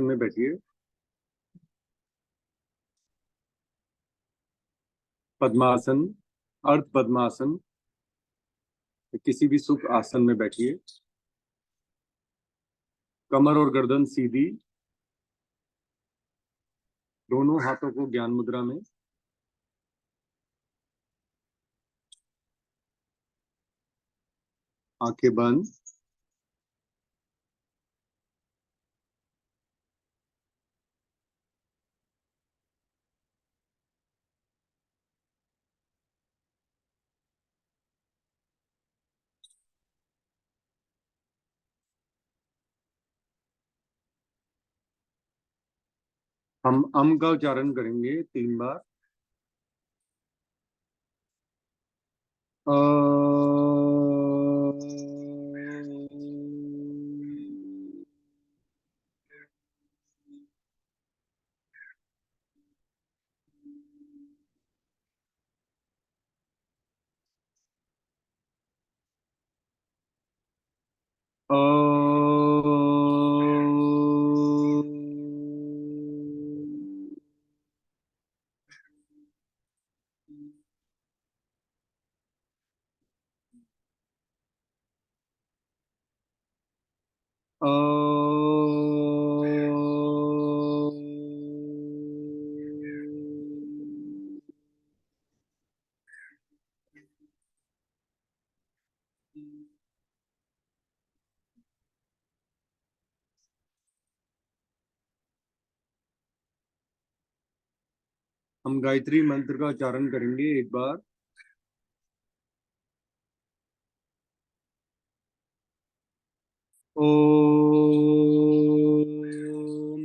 में बैठिए। पद्मासन, अर्ध पद्मासन, किसी भी सुख आसन में बैठिए। कमर और गर्दन सीधी, दोनों हाथों को ज्ञान मुद्रा में। आंखें बंद। हम अम का उच्चारण करेंगे 3 बार। अ, अ, अ, हम गायत्री मंत्र का उच्चारण करेंगे 1 बार। ओम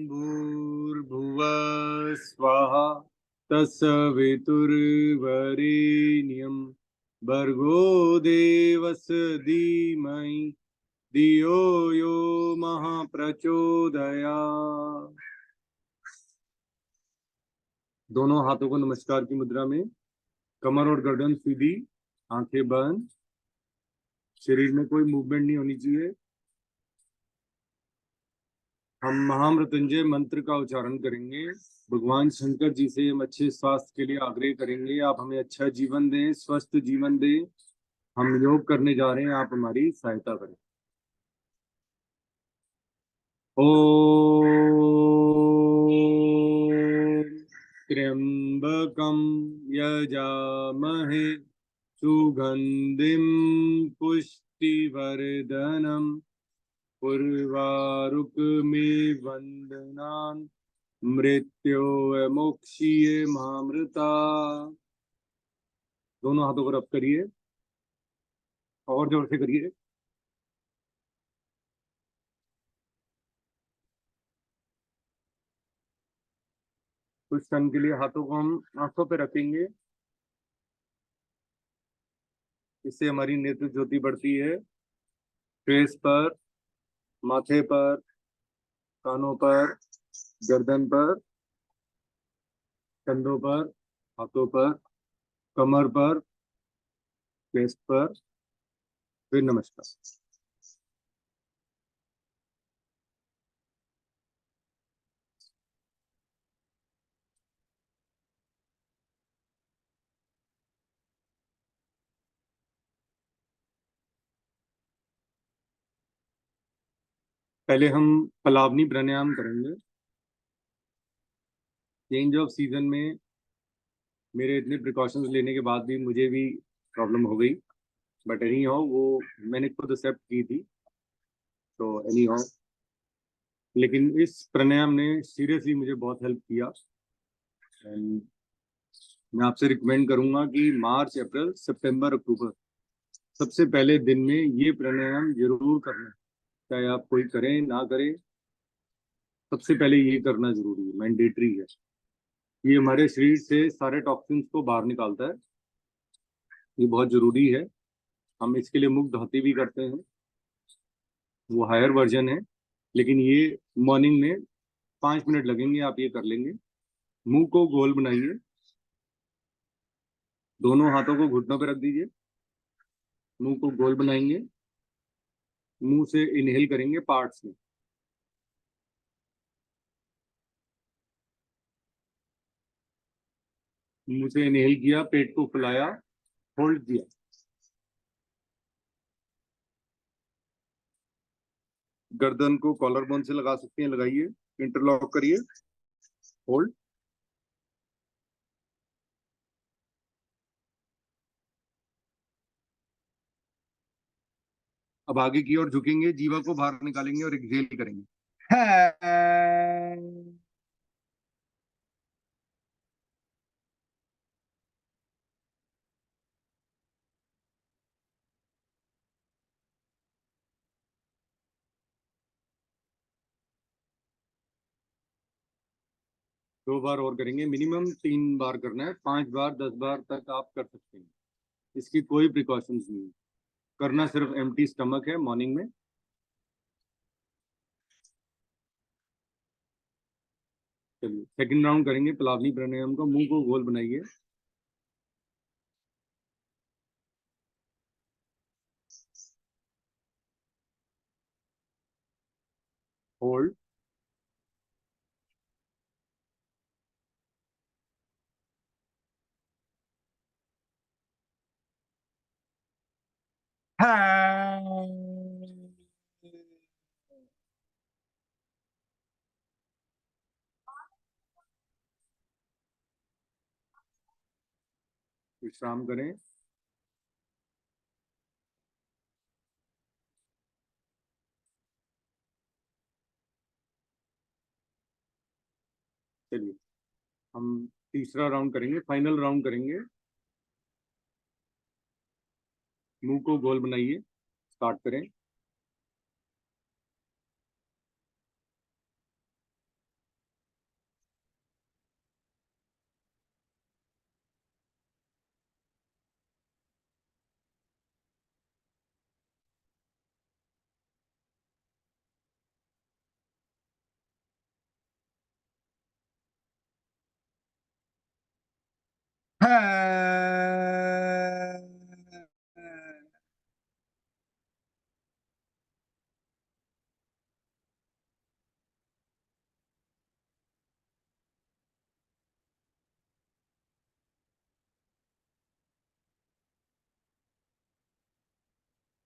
भूर्भुवः स्वाहा तत्सवितुर्वरेण्यं भर्गो देवस्य धीमहि धियो यो महाप्रचोदयात्। दोनों हाथों को नमस्कार की मुद्रा में। कमर और गर्दन सीधी, आंखें बंद। शरीर में कोई मूवमेंट नहीं होनी चाहिए। हम महामृत्युंजय मंत्र का उच्चारण करेंगे। भगवान शंकर जी से हम अच्छे स्वास्थ्य के लिए आग्रह करेंगे, आप हमें अच्छा जीवन दें, स्वस्थ जीवन दें। हम योग करने जा रहे हैं, आप हमारी सहायता करें। ओम त्र्यंबकम यजामहे सुगंधिम पुष्टिवर्धनम उर्वारुकमिव वन्दनान् मृत्योर्मुक्षीय मामृता। दोनों हाथों को रब करिए और जोर से करिए। कुछ क्षण के लिए हाथों को हम आंखों पे रखेंगे, इससे हमारी नेत्र ज्योति बढ़ती है। फेस पर, माथे पर, कानों पर, गर्दन पर, कंधों पर, हाथों पर, कमर पर, चेस्ट पर। फिर नमस्कार। पहले हम पलावनी प्राणायाम करेंगे। चेंज ऑफ सीजन में मेरे इतने प्रिकॉशंस लेने के बाद भी मुझे भी प्रॉब्लम हो गई, बट एनी हाउ वो मैंने खुद एक्सेप्ट की थी। तो एनी हाउ, लेकिन इस प्राणायाम ने सीरियसली मुझे बहुत हेल्प किया। एंड मैं आपसे रिकमेंड करूंगा कि मार्च, अप्रैल, सितंबर, अक्टूबर सबसे पहले दिन में ये प्राणायाम जरूर करना। चाहे आप कोई करें ना करें, सबसे पहले ये करना जरूरी है, मैंडेटरी है। ये हमारे शरीर से सारे टॉक्सिन्स को बाहर निकालता है। ये बहुत जरूरी है। हम इसके लिए मुख धाती भी करते हैं, वो हायर वर्जन है। लेकिन ये मॉर्निंग में 5 मिनट लगेंगे, आप ये कर लेंगे। मुंह को गोल बनाइए, दोनों हाथों को घुटनों पर रख दीजिए। मुंह को गोल बनाएंगे, मुंह से इनहेल करेंगे पार्ट्स में। मुंह से इनहेल किया, पेट को फुलाया, होल्ड किया। गर्दन को कॉलर बोन से लगा सकते हैं, लगाइए, इंटरलॉक करिए, होल्ड। अब आगे की ओर झुकेंगे, जीवा को बाहर निकालेंगे और एक्सहेल करेंगे। 2 बार और करेंगे, मिनिमम 3 बार करना है, 5 बार 10 बार तक आप कर सकते हैं। इसकी कोई प्रिकॉशंस नहीं है, करना सिर्फ एम्प्टी स्टमक है मॉर्निंग में। चलिए सेकंड राउंड करेंगे पलावनी प्राणायाम का। मुंह को गोल बनाइए, होल्ड। विश्राम करें। चलिए हम तीसरा राउंड करेंगे, फाइनल राउंड करेंगे। मुंह को गोल बनाइए, स्टार्ट करें।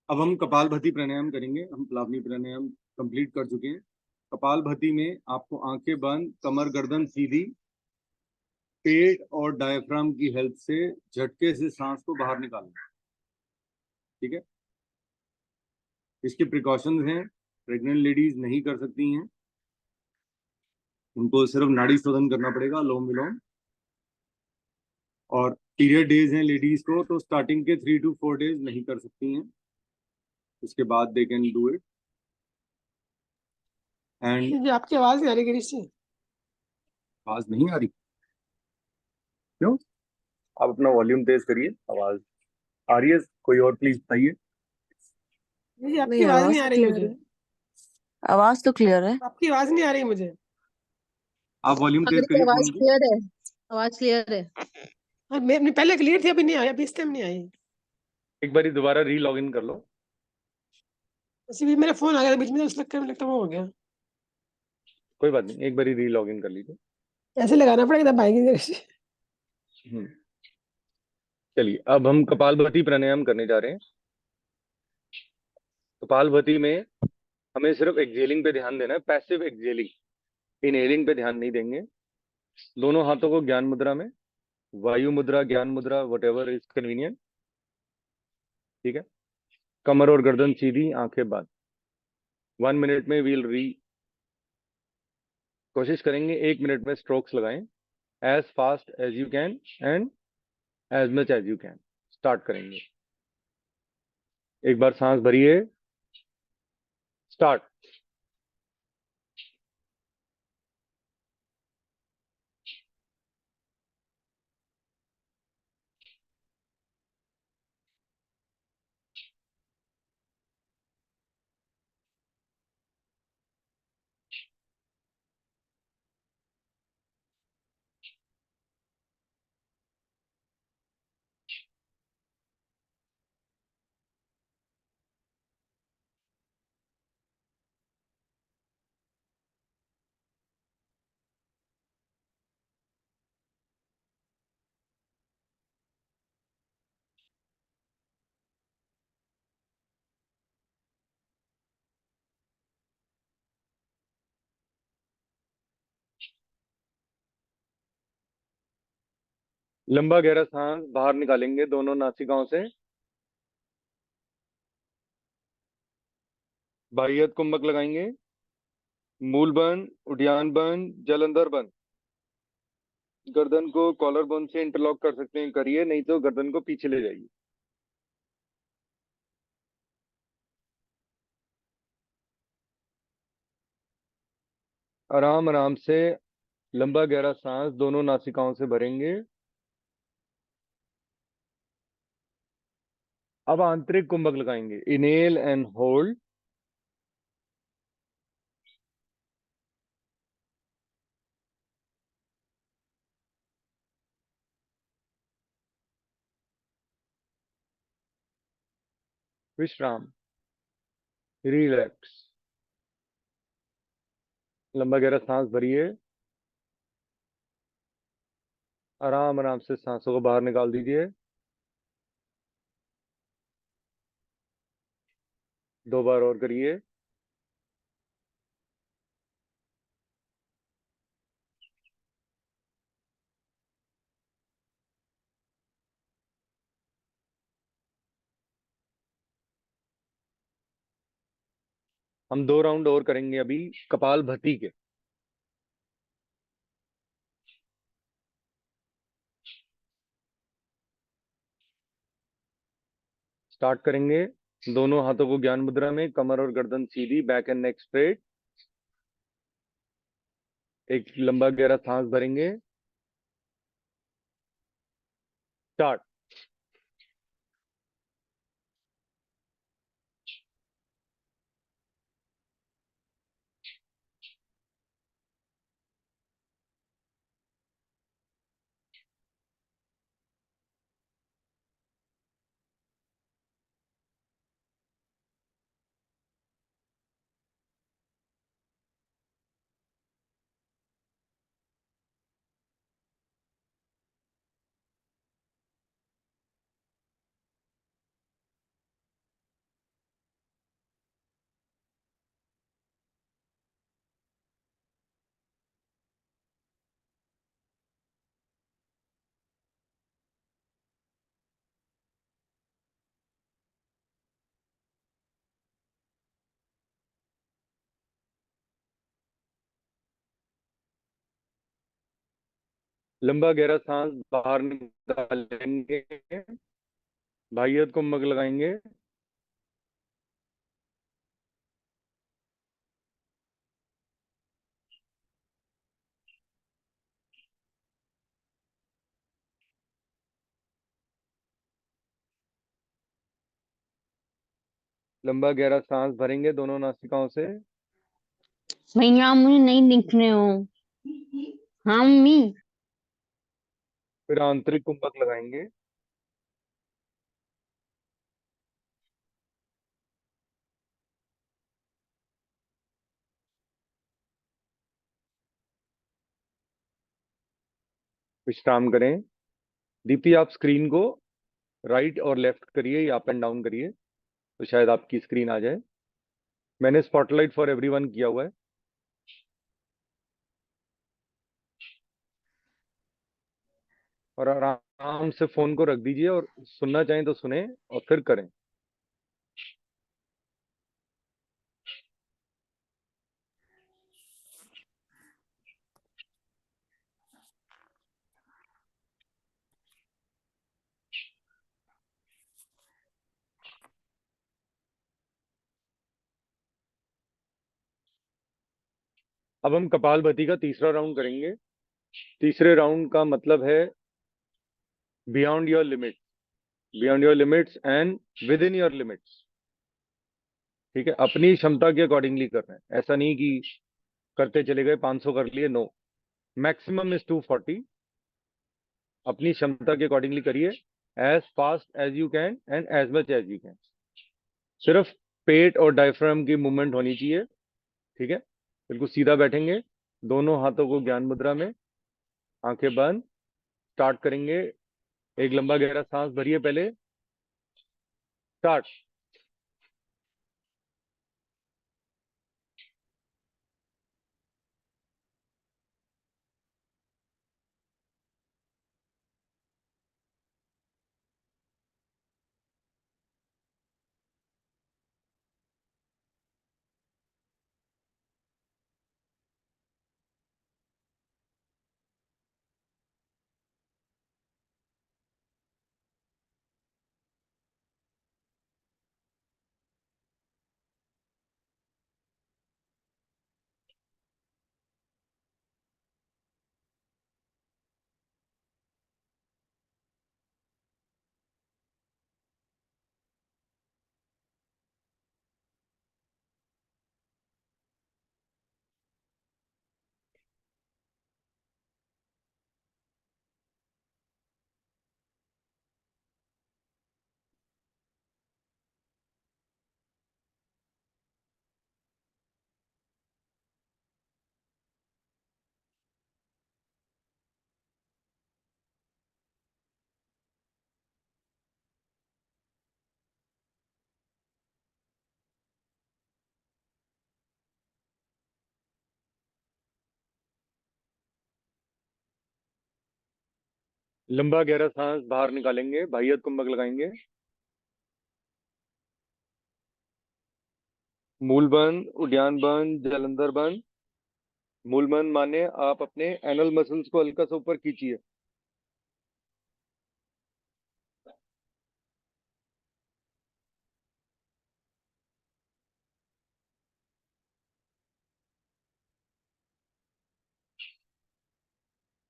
अब हम कपालभाति प्राणायाम करेंगे। हम पलावनी प्राणायाम कंप्लीट कर चुके हैं। कपालभाति में आपको आंखें बंद, कमर गर्दन सीधी, पेट और डायफ्राम की हेल्प से झटके से सांस को बाहर निकालना है। ठीक है, इसके प्रिकॉशंस हैं, प्रेग्नेंट लेडीज नहीं कर सकती हैं, उनको सिर्फ नाड़ी शोधन करना पड़ेगा, लोम विलोम। और पीरियड डेज हैं लेडीज को, तो स्टार्टिंग के 3 to 4 डेज नहीं कर सकती हैं, उसके बाद they can do it. And ये आपकी आवाज नहीं आ रही गिरीश जी। आवाज नहीं आ रही क्यों? आप अपना वॉल्यूम तेज करिए, आवाज आ रही है। कोई और प्लीज बताइए। ये आपकी नहीं, आवाज आवाज नहीं आ तो रही क्लियर मुझे। है। आवाज तो क्लियर है। आपकी आवाज नहीं आ रही मुझे। आप वॉल्यूम तेज मेरी करिए आवाज फोन की। क्लियर है। आवाज क्लियर है। हाँ, मैं पहले क्लियर थी, अभी नहीं आई, अभी इस टाइम नहीं आई। एक बार दोबारा री लॉग इन कर लो। इसी बीच मेरा फोन आ गया था बीच में, तो उस चक्कर में लगता वो हो गया। कोई बात नहीं, एक बार री लॉग इन कर लीजिए। ऐसे लगाना पड़ेगा तब आएगी गिरीश जी। हम्म, चलिए अब हम कपालभाति प्राणायाम करने जा रहे हैं। कपालभाति में हमें सिर्फ एक्सहेलिंग पे ध्यान देना है, पैसिव एक्सहेलिंग, इनहेलिंग पे ध्यान नहीं देंगे। दोनों हाथों को ज्ञान मुद्रा में, वायु मुद्रा, ज्ञान मुद्रा, वट एवर इज कन्वीनियंट। ठीक है, कमर और गर्दन सीधी, आंखें बंद। 1 मिनट में वील री कोशिश करेंगे 1 मिनट में स्ट्रोक्स लगाएं, as fast as you can and as much as you can. Start करेंगे। एक बार सांस भरिए, स्टार्ट। लंबा गहरा सांस बाहर निकालेंगे दोनों नासिकाओं से। बाह्य कुंभक लगाएंगे। मूल बंद, उद्यान बंद, जलंधर बंद। गर्दन को कॉलर बोन से इंटरलॉक कर सकते हैं, करिए, नहीं तो गर्दन को पीछे ले जाइए। आराम आराम से लंबा गहरा सांस दोनों नासिकाओं से भरेंगे। अब आंतरिक कुंभक लगाएंगे। Inhale and hold. विश्राम, रिलैक्स। लंबा गहरा सांस भरिए। आराम आराम से सांसों को बाहर निकाल दीजिए। 2 बार और करिए। हम 2 राउंड और करेंगे अभी कपाल भाती के। स्टार्ट करेंगे। दोनों हाथों को ज्ञान मुद्रा में, कमर और गर्दन सीधी, बैक एंड नेक स्ट्रेट। एक लंबा गहरा सांस भरेंगे। स्टार्ट। लंबा गहरा सांस बाहर निकालेंगे। बाह्य कुंभक लगाएंगे। लंबा गहरा सांस भरेंगे दोनों नासिकाओं से। भैया मुझे नहीं दिख रहे हो। हाँ मम्मी। फिर आंतरिक कुंभक लगाएंगे। विश्राम करें। दीप्ति, आप स्क्रीन को राइट और लेफ्ट करिए या अप एंड डाउन करिए, तो शायद आपकी स्क्रीन आ जाए। मैंने स्पॉटलाइट फॉर एवरीवन किया हुआ है। और आराम से फोन को रख दीजिए और सुनना चाहें तो सुने और फिर करें। अब हम कपालभाति का तीसरा राउंड करेंगे। तीसरे राउंड का मतलब है beyond your limit, beyond your limits and with in your limits. ठीक है, अपनी क्षमता के अकॉर्डिंगली कर रहे हैं, ऐसा नहीं कि करते चले गए 500 कर लिए, नो। Maximum is 240। अपनी क्षमता के अकॉर्डिंगली करिए, as fast as you can and as much as you can. सिर्फ पेट और डायफ्राम की मूवमेंट होनी चाहिए। ठीक है, बिल्कुल सीधा बैठेंगे, दोनों हाथों को ज्ञान मुद्रा में, आंखें बंद। स्टार्ट करेंगे। एक लंबा गहरा सांस भरिए पहले। स्टार्ट। लंबा गहरा सांस बाहर निकालेंगे, बाह्य कुंभक लगाएंगे। मूल बंद, उद्यान बंद, जलंधर बंद। मूल बंद माने आप अपने एनल मसल्स को हल्का सा ऊपर खींचिए।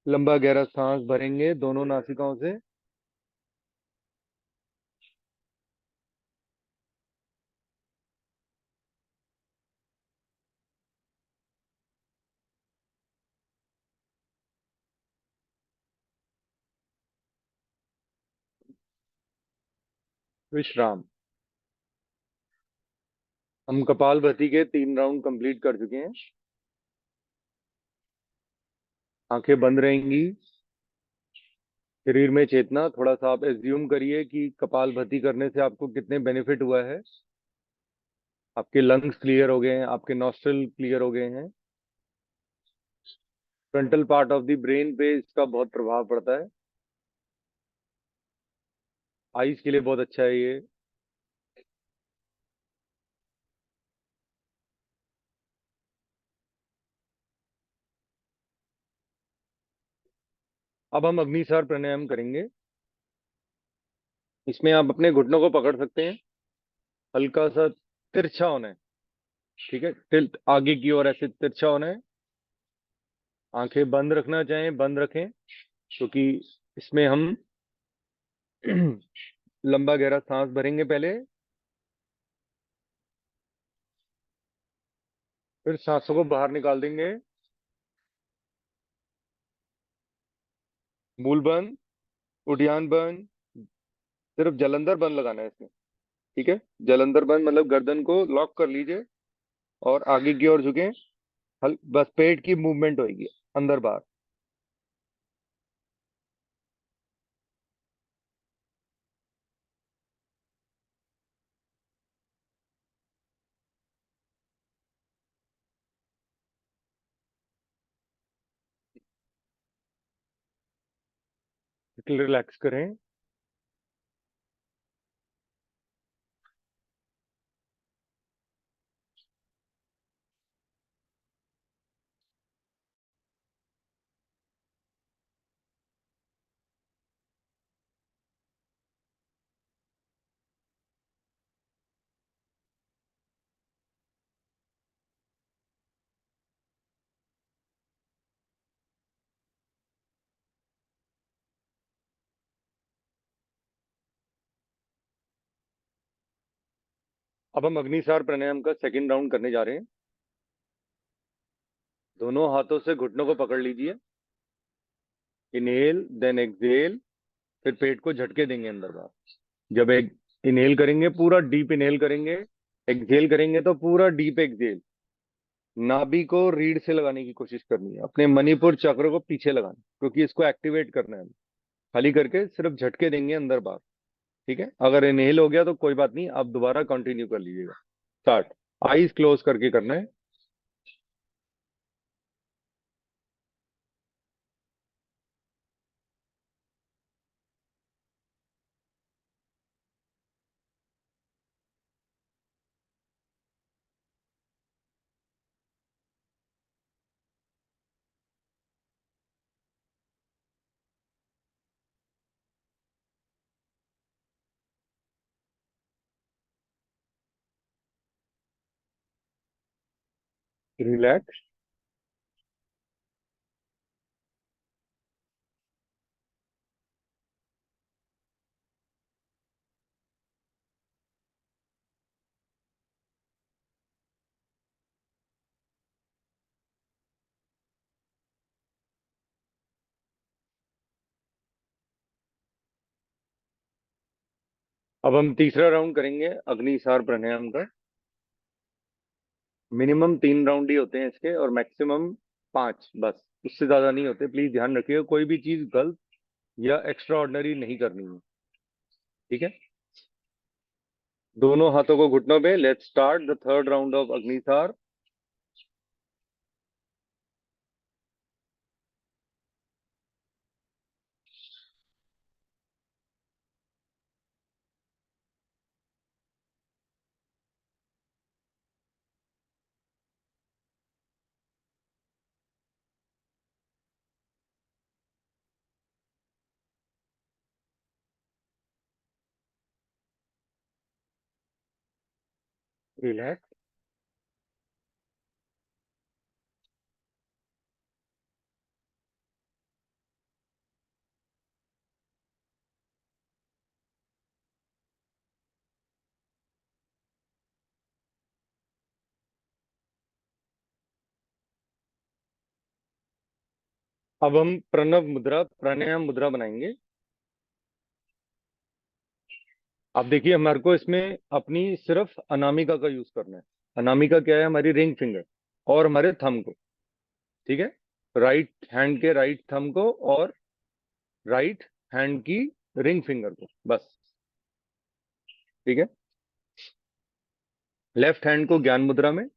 लंबा गहरा सांस भरेंगे दोनों नासिकाओं से। विश्राम। हम कपालभाति के 3 राउंड कंप्लीट कर चुके हैं। आंखें बंद रहेंगी। शरीर में चेतना, थोड़ा सा आप एज्यूम करिए कि कपालभाति करने से आपको कितने बेनिफिट हुआ है। आपके लंग्स क्लियर हो गए हैं, आपके नॉस्ट्रल क्लियर हो गए हैं। Frontal part of the brain पे इसका बहुत प्रभाव पड़ता है। आईज के लिए बहुत अच्छा है ये। अब हम अग्निसार प्राणायाम करेंगे। इसमें आप अपने घुटनों को पकड़ सकते हैं। हल्का सा तिरछा होना है, ठीक है, टिल्ट आगे की ओर ऐसे तिरछा होना है। आंखें बंद रखना चाहें बंद रखें, क्योंकि इसमें हम लंबा गहरा सांस भरेंगे पहले, फिर सांसों को बाहर निकाल देंगे। मूल बंद, उद्यान बंद, सिर्फ जलंधर बंद लगाना है इसमें, ठीक है। जलंधर बंद मतलब गर्दन को लॉक कर लीजिए और आगे की ओर झुकें। बस पेट की मूवमेंट होगी अंदर बाहर। रिलैक्स करें। अब हम अग्निसार प्राणायाम का सेकंड राउंड करने जा रहे हैं। दोनों हाथों से घुटनों को पकड़ लीजिए। इनहेल देन एक्सहेल, फिर पेट को झटके देंगे अंदर बाहर। जब एक इनहेल करेंगे पूरा डीप इनहेल करेंगे, एक्सहेल करेंगे तो पूरा डीप एक्सहेल। नाभि को रीढ़ से लगाने की कोशिश करनी है, अपने मणिपुर चक्र को पीछे लगाना, क्योंकि इसको एक्टिवेट करना है। खाली करके सिर्फ झटके देंगे अंदर बाहर, ठीक है। अगर इनहेल हो गया तो कोई बात नहीं, आप दोबारा कंटिन्यू कर लीजिएगा। स्टार्ट। आईज क्लोज करके करना है। रिलैक्स। अब हम तीसरा राउंड करेंगे अग्निसार प्राणायाम का। मिनिमम 3 राउंड ही होते हैं इसके, और मैक्सिमम 5, बस उससे ज्यादा नहीं होते। प्लीज ध्यान रखिएगा, कोई भी चीज गलत या एक्स्ट्रा ऑर्डिनरी नहीं करनी है, ठीक है। दोनों हाथों को घुटनों पे। Let's start the third round of Agnisar. Relax. अब हम प्रणव मुद्रा, प्राणायाम मुद्रा बनाएंगे। अब देखिए, हमारे को इसमें अपनी सिर्फ अनामिका का यूज करना है। अनामिका क्या है? हमारी रिंग फिंगर और हमारे थंब को। ठीक है, राइट हैंड के राइट थंब को और राइट हैंड की रिंग फिंगर को, बस। ठीक है, लेफ्ट हैंड को ज्ञान मुद्रा में।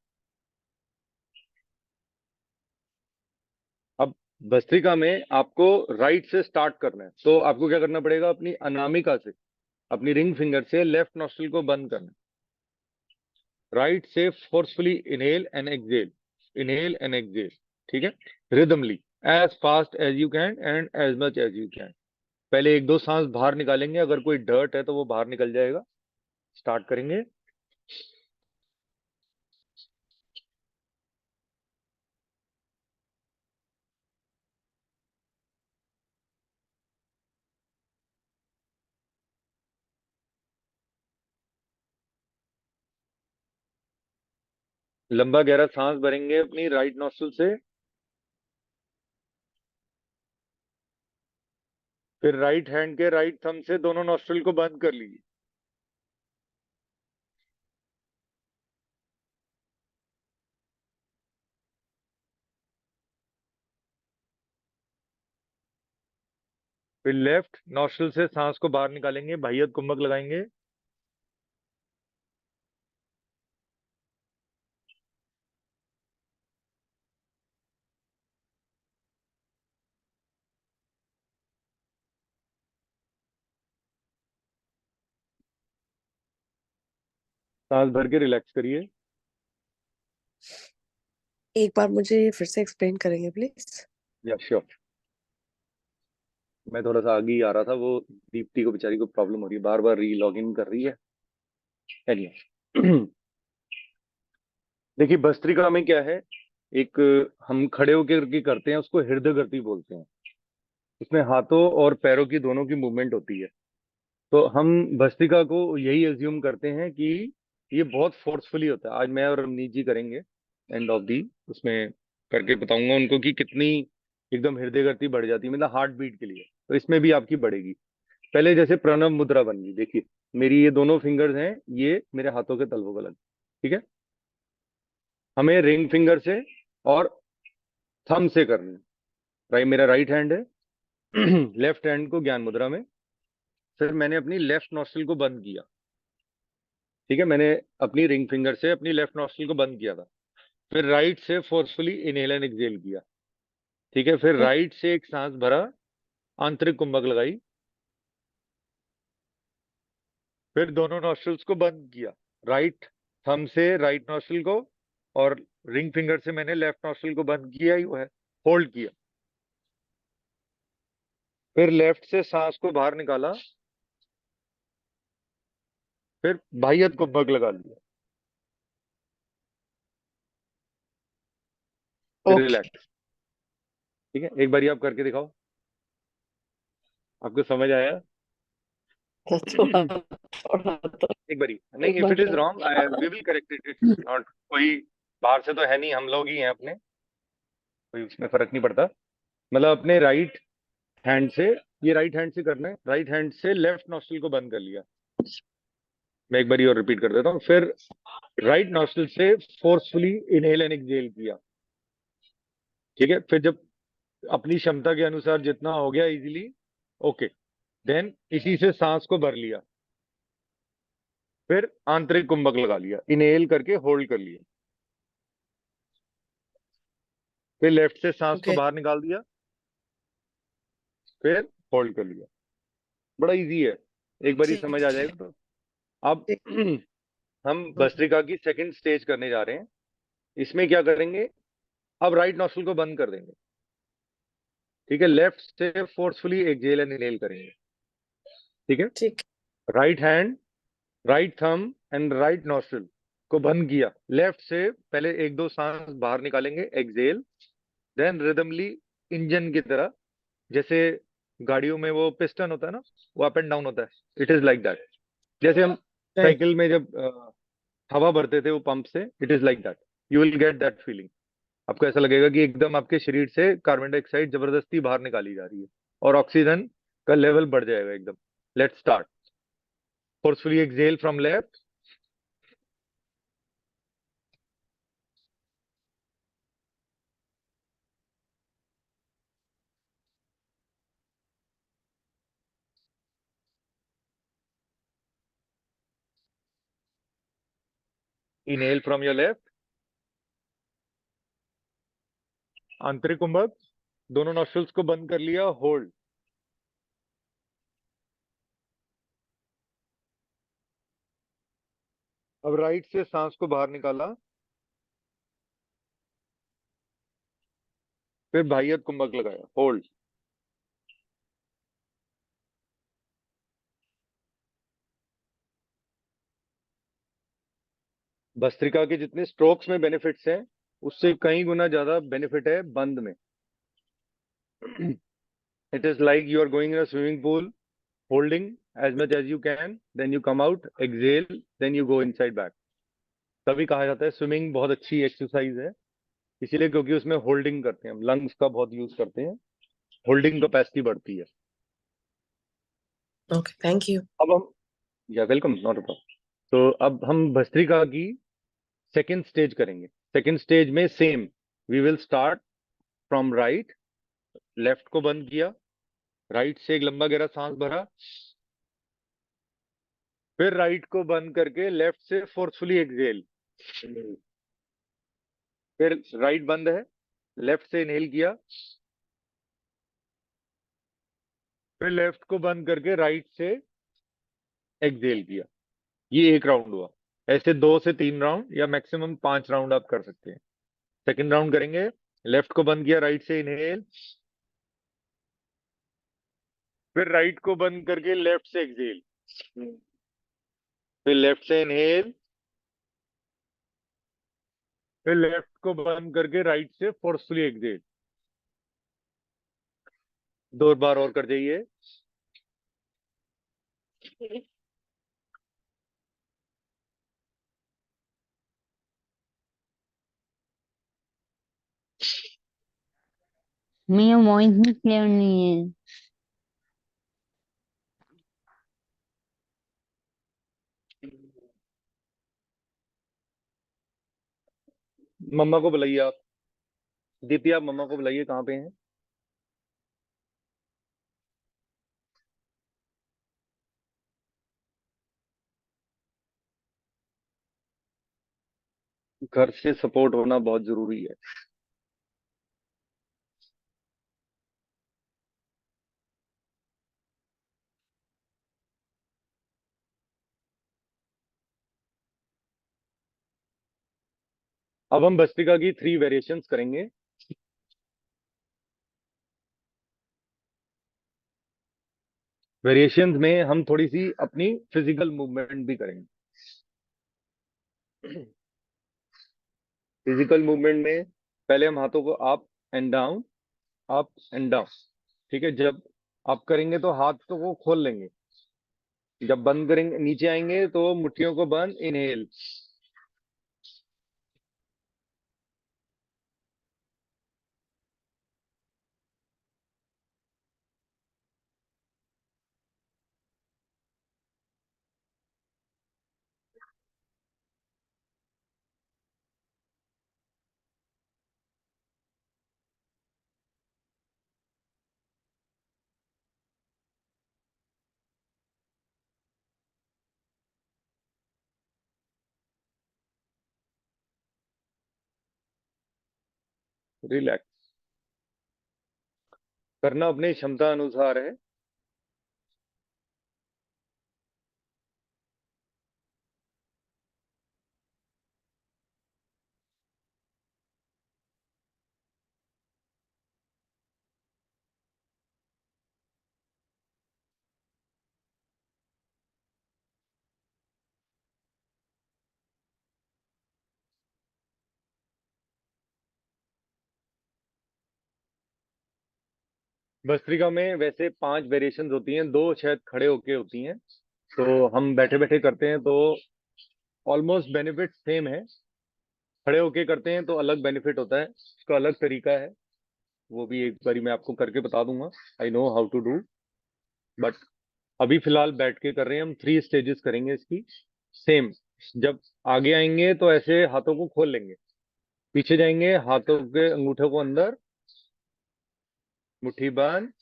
अब भस्त्रिका में आपको राइट से स्टार्ट करना है, तो आपको क्या करना पड़ेगा? अपनी अनामिका से, अपनी रिंग फिंगर से लेफ्ट नॉस्ट्रिल को बंद करना है। राइट से forcefully inhale and exhale, inhale and exhale. ठीक है, rhythmically, as fast as you can and as much as you can. पहले एक दो सांस बाहर निकालेंगे, अगर कोई डर्ट है तो वो बाहर निकल जाएगा। स्टार्ट करेंगे। लंबा गहरा सांस भरेंगे अपनी राइट नॉस्ट्रिल से, फिर राइट हैंड के राइट थंब से दोनों नॉस्ट्रिल को बंद कर लीजिए। फिर लेफ्ट नॉस्ट्रिल से सांस को बाहर निकालेंगे, बाह्य कुंभक लगाएंगे। सांस भर के रिलैक्स करिए। एक बार मुझे ये फिर से एक्सप्लेन करेंगे प्लीज? या श्योर। मैं थोड़ा सा आगे ही आ रहा था, वो दीप्ति को बेचारी को प्रॉब्लम हो रही है, बार बार री लॉग इन कर रही है। Anyway, देखिए, भस्त्रिका में क्या है, एक हम खड़े होकर के करते हैं, उसको हृदय गति बोलते हैं। उसमें हाथों और पैरों की दोनों की मूवमेंट होती है। तो हम भस्त्रिका को यही एज्यूम करते हैं कि ये बहुत फोर्सफुली होता है। आज मैं और रमनीत जी करेंगे एंड ऑफ दी, उसमें करके बताऊंगा उनको कि कितनी एकदम हृदय गति बढ़ जाती है, मतलब हार्ट बीट के लिए। तो इसमें भी आपकी बढ़ेगी। पहले जैसे प्रणव मुद्रा बन गई, देखिए मेरी ये दोनों फिंगर्स हैं, ये मेरे हाथों के तलवों का लग। ठीक है, हमें रिंग फिंगर से और थंब से करनी है। मेरा राइट हैंड है, लेफ्ट हैंड को ज्ञान मुद्रा में। फिर मैंने अपनी लेफ्ट नॉस्ट्रिल को बंद किया। ठीक है, मैंने अपनी रिंग फिंगर से अपनी लेफ्ट नॉस्ट्रिल को बंद किया था। फिर राइट से फोर्सफुली इनहेल एंड एक्सहेल किया। ठीक है, फिर राइट से एक सांस भरा, आंतरिक कुंभक लगाई, फिर दोनों नॉस्ट्रिल्स को बंद किया। राइट थंब से राइट नॉस्ट्रिल को और रिंग फिंगर से मैंने लेफ्ट नॉस्ट्रिल को बंद किया ही वो है, होल्ड किया। फिर लेफ्ट से सांस को बाहर निकाला, फिर बाह्य कुंभक लगा लिया, फिर ओके। रिलैक्स। ठीक है, एक बार आप करके दिखाओ, आपको समझ आया? थोड़ा तो एक बारी नहीं, एक इफ बार it is wrong we will correct it, it's not कोई बाहर से तो है नहीं, हम लोग ही हैं अपने, कोई उसमें फर्क नहीं पड़ता। मतलब अपने राइट हैंड से, ये राइट हैंड से करना है, राइट हैंड से लेफ्ट नॉस्ट्रिल को बंद कर लिया। मैं एक बारी और रिपीट कर देता हूँ। फिर राइट नॉस्ट्रिल से फोर्सफुली इनहेल एंड एक्सहेल किया। ठीक है, फिर जब अपनी क्षमता के अनुसार जितना हो गया इजीली, ओके, देन इसी से सांस को भर लिया, फिर आंतरिक कुंभक लगा लिया, इनहेल करके होल्ड कर लिया, फिर लेफ्ट से सांस को ओके। बाहर निकाल दिया, फिर होल्ड कर लिया। बड़ा इजी है, एक बार ही समझ आ ठीक है। जाएगा। तो अब हम भस्त्रिका की सेकंड स्टेज करने जा रहे हैं। इसमें क्या करेंगे? अब राइट नॉस्ट्रिल को बंद कर देंगे। ठीक है, लेफ्ट से फोर्सफुली एक्सहेल एंड इनहेल करेंगे। ठीक है, ठीक। Right hand, right thumb and right nostril को बंद किया, लेफ्ट से पहले एक दो सांस बाहर निकालेंगे, एक्सेल, देन रिदमली इंजन की तरह, जैसे गाड़ियों में वो पिस्टन होता है ना, वो अप एंड डाउन होता है, इट इज लाइक दैट। जैसे हम Right. साइकिल में जब हवा भरते थे वो पंप से, it is like that, you will get that feeling. आपको ऐसा लगेगा कि एकदम आपके शरीर से कार्बन डाइऑक्साइड जबरदस्ती बाहर निकाली जा रही है और ऑक्सीजन का लेवल बढ़ जाएगा एकदम। Let's start. Forcefully exhale from left, inhale from your left, आंतरिक कुंभक, दोनों नॉस्ट्रल्स को बंद कर लिया, होल्ड। अब राइट से सांस को बाहर निकाला, फिर बाह्य कुंभक लगाया, होल्ड। भस्त्रिका के जितने स्ट्रोक्स में बेनिफिट्स हैं, उससे कई गुना ज्यादा बेनिफिट है बंद में। It is like you are going in a swimming pool, holding as much as you can, then you come out, exhale, then you go inside back। तभी कहा जाता है स्विमिंग बहुत अच्छी एक्सरसाइज है, इसीलिए क्योंकि उसमें होल्डिंग करते हैं हम, लंग्स का बहुत यूज करते हैं, होल्डिंग कैपेसिटी बढ़ती है। Okay, thank you. अब हम, या वेलकम, नॉट अ प्रॉब्लम। तो अब हम भस्त्रिका की सेकेंड स्टेज करेंगे। सेकेंड स्टेज में same, we will start from right, left को बंद किया, राइट से एक लंबा गहरा सांस भरा, फिर राइट को बंद करके लेफ्ट से फोर्सफुली एक्सेल, फिर राइट बंद है, लेफ्ट से इनहेल किया, फिर लेफ्ट को बंद करके राइट से एक्सेल किया। ये एक राउंड हुआ। ऐसे 2 से 3 राउंड या मैक्सिमम 5 राउंड आप कर सकते हैं। सेकंड राउंड करेंगे, लेफ्ट को बंद किया, राइट से इनहेल, फिर राइट को बंद करके लेफ्ट से एक्सेल, फिर लेफ्ट से इनहेल, फिर लेफ्ट को बंद करके राइट से फोर्सफुली एक्सेल। 2 बार और कर जाइए। मेरा वॉइस भी क्लियर नहीं है। मम्मा को बुलाइए आप, दीप्ति आप मम्मा को बुलाइए, कहाँ पे हैं? घर से सपोर्ट होना बहुत जरूरी है। अब हम भस्त्रिका की 3 वेरिएशंस करेंगे। वेरिएशंस में हम थोड़ी सी अपनी फिजिकल मूवमेंट भी करेंगे। फिजिकल मूवमेंट में पहले हम हाथों को up and down, up and down, ठीक है। जब आप करेंगे तो हाथों को खोल लेंगे, जब बंद करेंगे नीचे आएंगे तो मुट्ठियों को बंद, इनहेल, रिलैक्स। करना अपनी क्षमता अनुसार है। भस्त्रिका में वैसे 5 वेरिएशंस होती हैं, 2 शायद खड़े होके होती हैं, तो हम बैठे बैठे करते हैं तो ऑलमोस्ट बेनिफिट सेम है। खड़े होके करते हैं तो अलग बेनिफिट होता है, उसका अलग तरीका है, वो भी एक बारी मैं आपको करके बता दूंगा। I know how to do, but अभी फिलहाल बैठ के कर रहे हैं हम। 3 स्टेजेस करेंगे इसकी सेम। जब आगे आएंगे तो ऐसे हाथों को खोल लेंगे, पीछे जाएंगे हाथों के अंगूठों को अंदर, मुट्ठी बंद,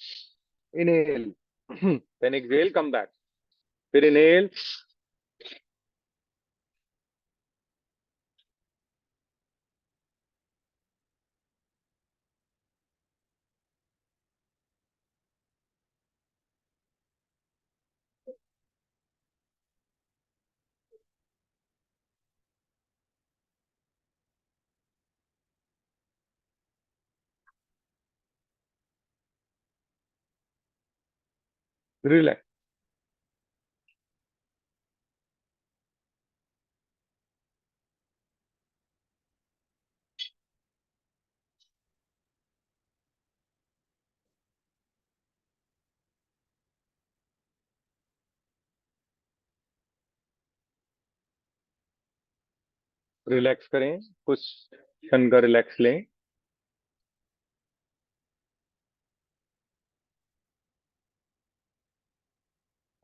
inhale, then exhale, come back, फिर इनहेल, रिलैक्स। रिलैक्स करें, कुछ क्षण का रिलैक्स लें।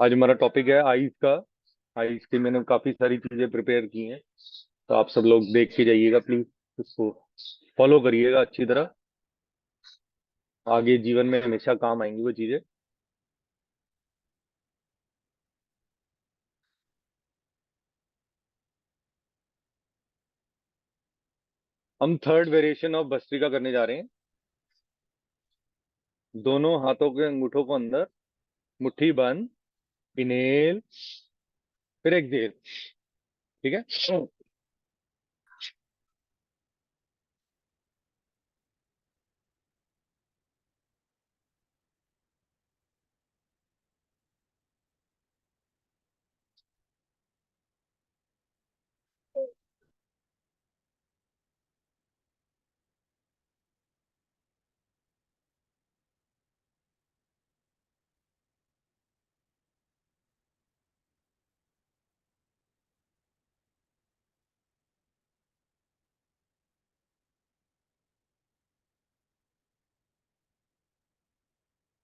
आज हमारा टॉपिक है आईज का। आईज की मैंने काफी सारी चीजें प्रिपेयर की हैं, तो आप सब लोग देख के जाइएगा प्लीज, उसको फॉलो करिएगा अच्छी तरह, आगे जीवन में हमेशा काम आएंगी वो चीजें। हम थर्ड वेरिएशन ऑफ भस्त्रिका करने जा रहे हैं। दोनों हाथों के अंगूठों को अंदर, मुट्ठी बंद, इनहेल, फिर एक्सहेल। ठीक है,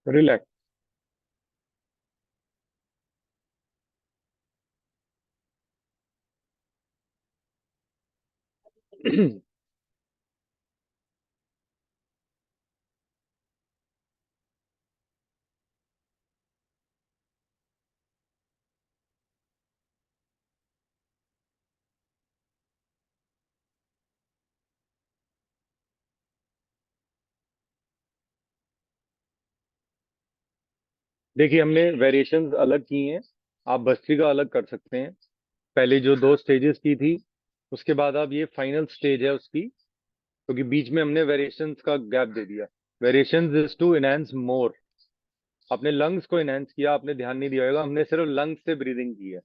रिलैक्स। देखिए, हमने वेरिएशंस अलग की हैं, आप भस्त्रिका अलग कर सकते हैं। पहले जो 2 स्टेजेस की थी, उसके बाद अब ये फाइनल स्टेज है उसकी, क्योंकि बीच में हमने वेरिएशंस का गैप दे दिया। वेरिएशंस इज टू एनहांस मोर। अपने लंग्स को एनहांस किया, आपने ध्यान नहीं दिया होगा, हमने सिर्फ लंग्स से ब्रीदिंग की है,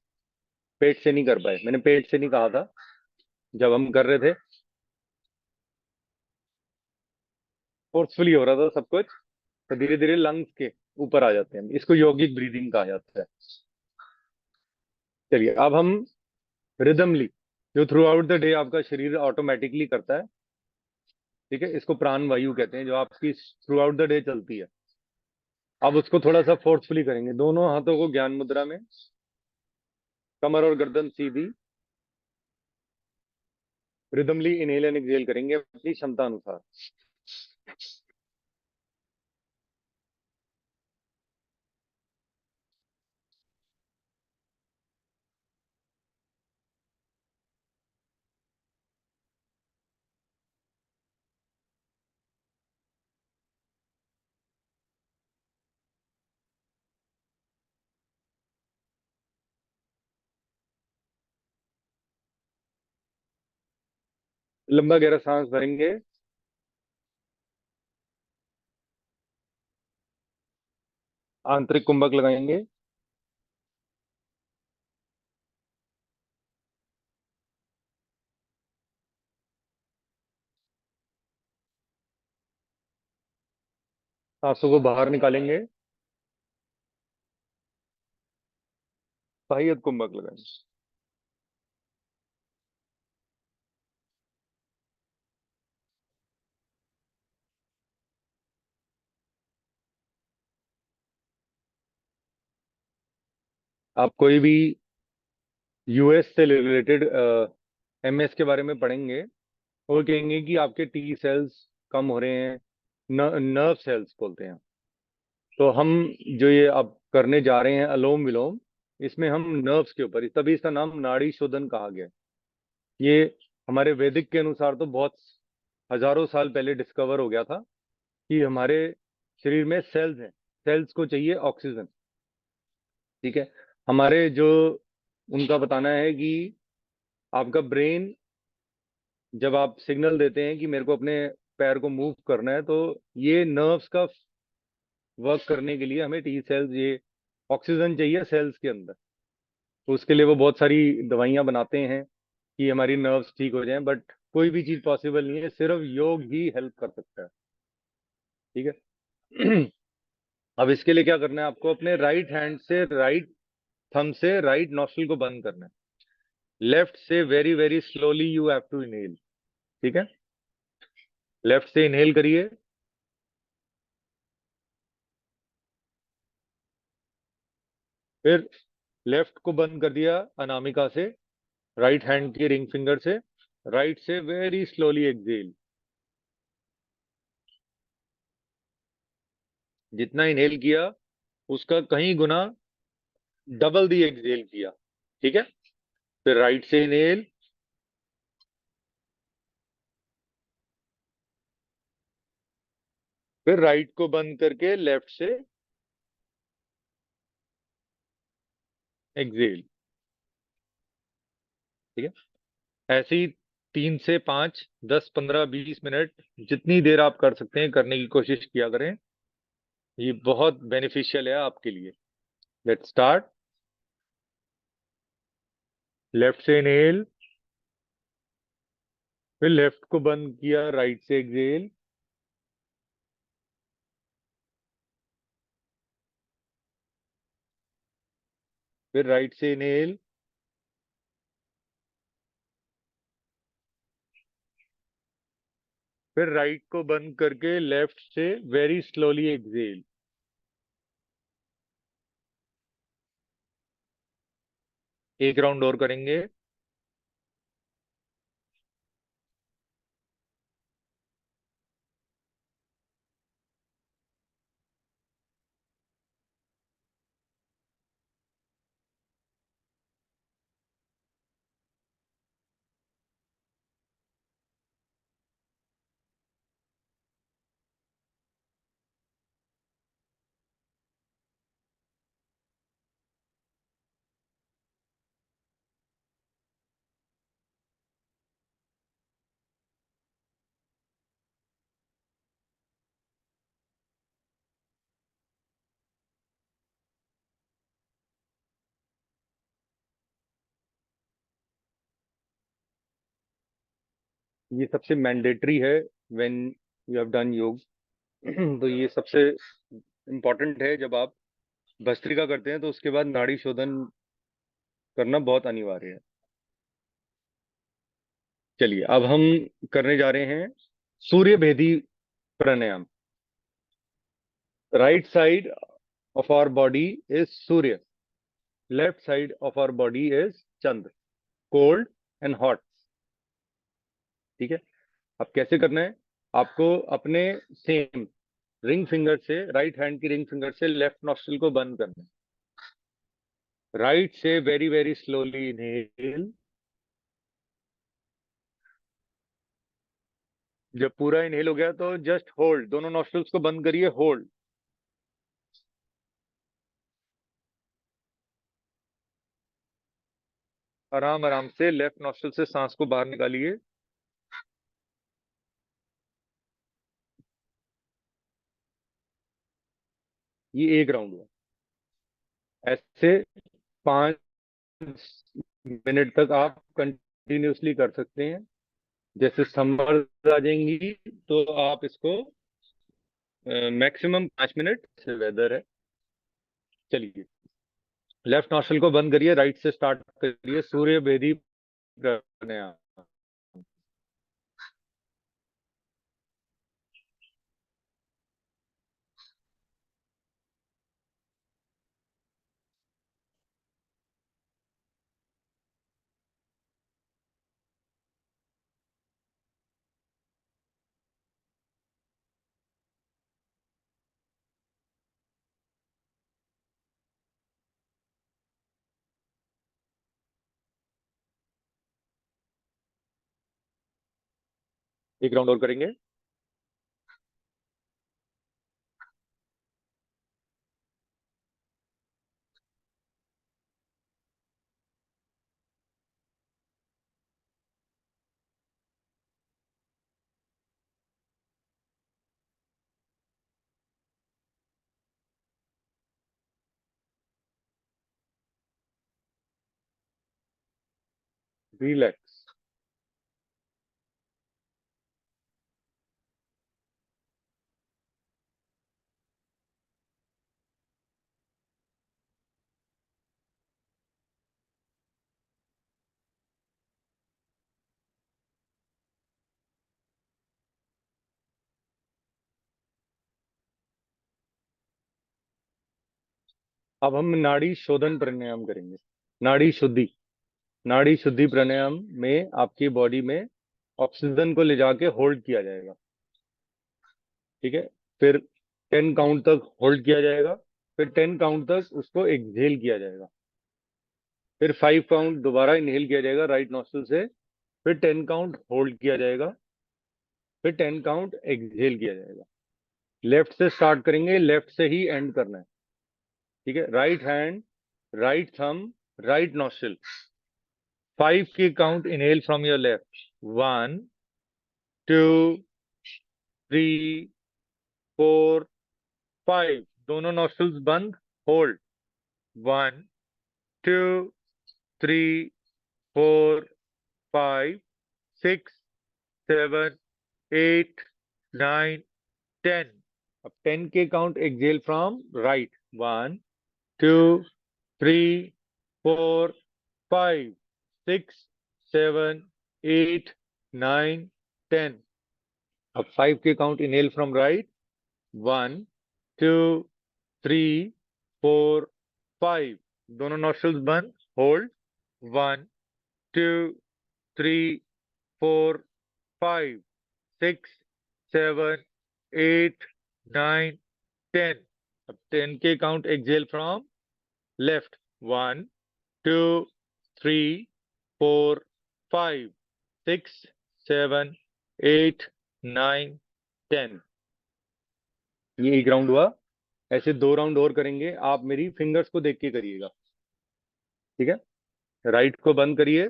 पेट से नहीं कर पाए। मैंने पेट से नहीं कहा था जब हम कर रहे थे, फोर्सफुली हो रहा था सब कुछ, तो धीरे धीरे लंग्स के ऊपर आ जाते हैं, इसको यौगिक ब्रीदिंग कहा जाता है। चलिए, अब हम रिदमली, जो थ्रू आउट द डे आपका शरीर ऑटोमेटिकली करता है, ठीक है, इसको प्राण वायु कहते हैं, जो आपकी थ्रू आउट द डे चलती है, अब उसको थोड़ा सा फोर्सफुली करेंगे। दोनों हाथों को ज्ञान मुद्रा में, कमर और गर्दन सीधी, रिदमली इनहेल एंड एक्सहेल करेंगे अपनी क्षमता अनुसार। लंबा गहरा सांस भरेंगे, आंतरिक कुंभक लगाएंगे, सांसों को बाहर निकालेंगे, बाह्य कुंभक लगाएंगे। आप कोई भी यूएस से रिलेटेड एमएस के बारे में पढ़ेंगे, वो कहेंगे कि आपके टी सेल्स कम हो रहे हैं, नर्व सेल्स बोलते हैं। तो हम जो ये अब करने जा रहे हैं अलोम विलोम, इसमें हम नर्व्स के ऊपर, तभी इसका नाम नाड़ी शोधन कहा गया है। ये हमारे वैदिक के अनुसार तो बहुत हजारों साल पहले डिस्कवर हो गया था कि हमारे शरीर में सेल्स हैं, सेल्स को चाहिए ऑक्सीजन। ठीक है, हमारे जो उनका बताना है कि आपका ब्रेन, जब आप सिग्नल देते हैं कि मेरे को अपने पैर को मूव करना है, तो ये नर्व्स का वर्क करने के लिए हमें टी सेल्स, ये ऑक्सीजन चाहिए सेल्स के अंदर। तो उसके लिए वो बहुत सारी दवाइयां बनाते हैं कि हमारी नर्व्स ठीक हो जाएं, बट कोई भी चीज पॉसिबल नहीं है, सिर्फ योग ही हेल्प कर सकता है। ठीक है। अब इसके लिए क्या करना है, आपको अपने राइट हैंड से, राइट थंब से राइट नॉस्ट्रिल को बंद करना है। लेफ्ट से very very slowly you have to inhale. ठीक है, लेफ्ट से इनहेल करिए, फिर लेफ्ट को बंद कर दिया अनामिका से, राइट हैंड की रिंग फिंगर से, राइट से वेरी स्लोली एक्सेल। जितना इनहेल किया उसका कहीं गुना डबल दी एक्सेल किया। ठीक है, फिर राइट से इनहेल, फिर राइट को बंद करके लेफ्ट से एक्सेल। ठीक है, ऐसे ही 3 से 5, 10, 15, 20 मिनट, जितनी देर आप कर सकते हैं करने की कोशिश किया करें। ये बहुत बेनिफिशियल है आपके लिए। Let's start. लेफ्ट से इनहेल, फिर लेफ्ट को बंद किया, राइट से एक्सेल, फिर राइट से इनहेल, फिर राइट को बंद करके लेफ्ट से वेरी स्लोली एक्सेल। एक राउंड और करेंगे। ये सबसे मैंडेटरी है व्हेन यू हैव डन योग। तो ये सबसे इम्पोर्टेंट है, जब आप भस्त्रिका करते हैं तो उसके बाद नाड़ी शोधन करना बहुत अनिवार्य है। चलिए, अब हम करने जा रहे हैं सूर्य भेदी प्राणायाम। Right side of our body is Surya, left side of our body is Chandra, cold and hot. ठीक है, अब कैसे करना है, आपको अपने सेम रिंग फिंगर से, राइट हैंड की रिंग फिंगर से लेफ्ट नॉस्ट्रिल को बंद करना है। राइट से वेरी वेरी स्लोली इनहेल, जब पूरा इनहेल हो गया तो जस्ट होल्ड, दोनों नॉस्ट्रिल्स को बंद करिए, होल्ड। आराम आराम से लेफ्ट नॉस्ट्रिल से सांस को बाहर निकालिए। ये एक राउंड हुआ। ऐसे 5 मिनट तक आप कंटिन्यूसली कर सकते हैं। जैसे समर आ जाएंगी तो आप इसको मैक्सिमम 5 मिनट से वेदर है। चलिए, लेफ्ट नॉस्ट्रल को बंद करिए, राइट से स्टार्ट करिए। सूर्य बेदी प्राणायाम। एक राउंड और करेंगे। रिलैक्स। अब हम नाड़ी शोधन प्राणायाम करेंगे। नाड़ी शुद्धि। नाड़ी शुद्धि प्राणायाम में आपकी बॉडी में ऑक्सीजन को ले जाके होल्ड किया जाएगा। ठीक है। फिर 10 काउंट तक होल्ड किया जाएगा। फिर 10 काउंट तक उसको एक्सहेल किया जाएगा। फिर 5 काउंट दोबारा इनहेल किया जाएगा राइट नॉस्ट्रल से। फिर 10 काउंट होल्ड किया जाएगा। फिर 10 काउंट एक्सहेल किया जाएगा। लेफ्ट से स्टार्ट करेंगे, लेफ्ट से ही एंड करना है। ठीक है। Right hand, right thumb, right nostril. 5 के count inhale from your left. 1, 2, 3, 4, 5। दोनों नॉस्ट्रल्स बंद, होल्ड। 1, 2, 3, 4, 5, 6, 7, 8, 9, 10। अब 10 के काउंट एक्सहेल फ्रॉम राइट। 1, 2, 3, 4, 5, 6, 7, 8, 9, 10। अब 5 के काउंट इनहेल फ्रॉम राइट। 1, 2, 3, 4, 5। दोनों नॉस्ट्रल्स बंद, होल्ड। 1, 2, 3, 4, 5, 6, 7, 8, 9, 10। अब 10 के काउंट एक्सहेल फ्रॉम लेफ्ट। 1, 2, 3, 4, 5, 6, 7, 8, 9, 10। ये एक राउंड हुआ। ऐसे 2 राउंड और करेंगे। आप मेरी फिंगर्स को देख के करिएगा। ठीक है। राइट को बंद करिए,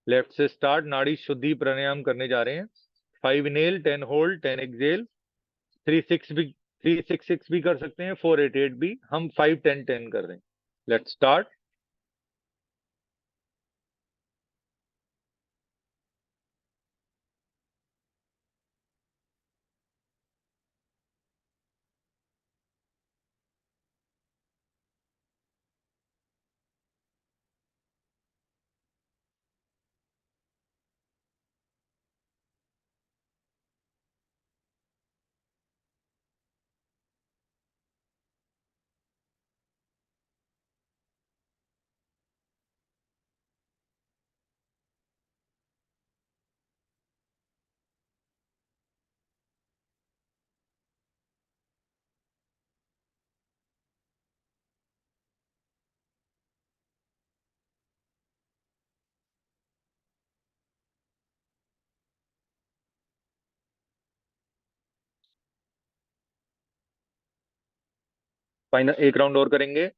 लेफ्ट से स्टार्ट। नाड़ी शुद्धि प्राणायाम करने जा रहे हैं। 5 इनहेल, 10 होल्ड, 10 एक्सहेल। 3 6 भी कर सकते हैं, 4 8 8 भी। हम 5 10 10 कर रहे हैं। Let's start. फाइनल एक राउंड और करेंगे।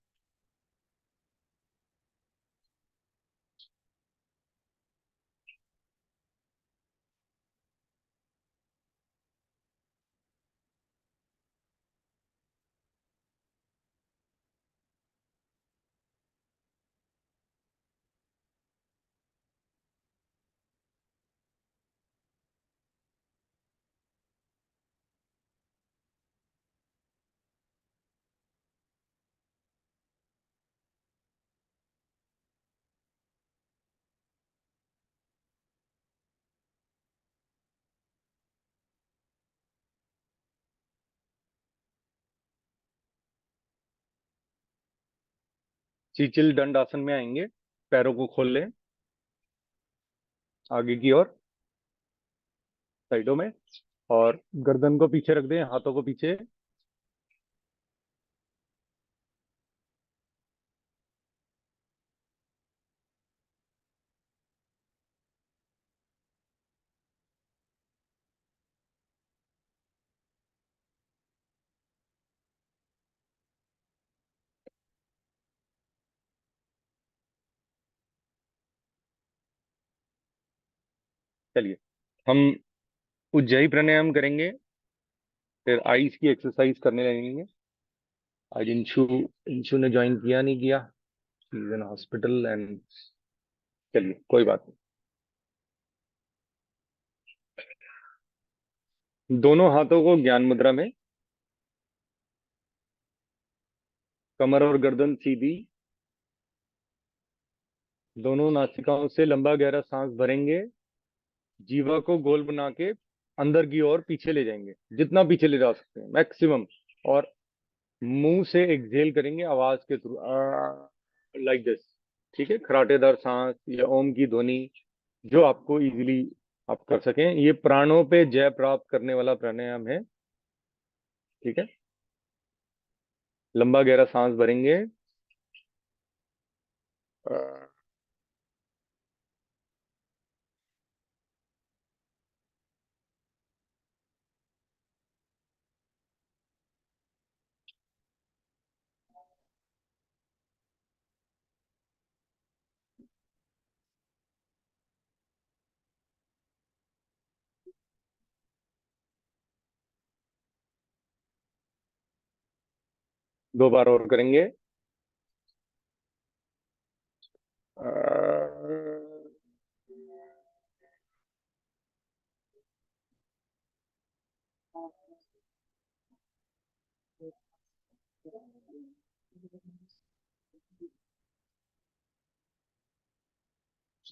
चीचिल दंड आसन में आएंगे। पैरों को खोल लें आगे की ओर, साइडों में, और गर्दन को पीछे रख दें, हाथों को पीछे। चलिए, हम उज्जाई प्राणायाम करेंगे, फिर आइस की एक्सरसाइज करने लगेंगे। आज इंशु इंशु ने ज्वाइन किया नहीं किया, इज इन हॉस्पिटल एंड, चलिए कोई बात नहीं। दोनों हाथों को ज्ञान मुद्रा में, कमर और गर्दन सीधी, दोनों नासिकाओं से लंबा गहरा सांस भरेंगे, जीवा को गोल बना के अंदर की ओर पीछे ले जाएंगे, जितना पीछे ले जा सकते हैं मैक्सिमम, और मुंह से एक्सहेल करेंगे आवाज के थ्रू, लाइक दिस। ठीक है, खराटेदार सांस या ओम की ध्वनि, जो आपको इजीली आप कर सकें। ये प्राणों पे जय प्राप्त करने वाला प्राणायाम है। ठीक है, लंबा गहरा सांस भरेंगे, अ, दो बार और करेंगे। अ,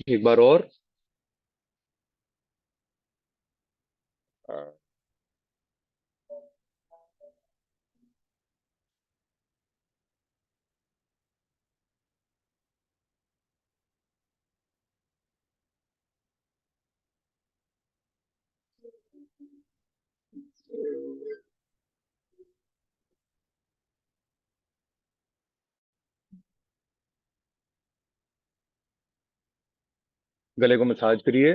एक बार और। अ, गले को मसाज करिए।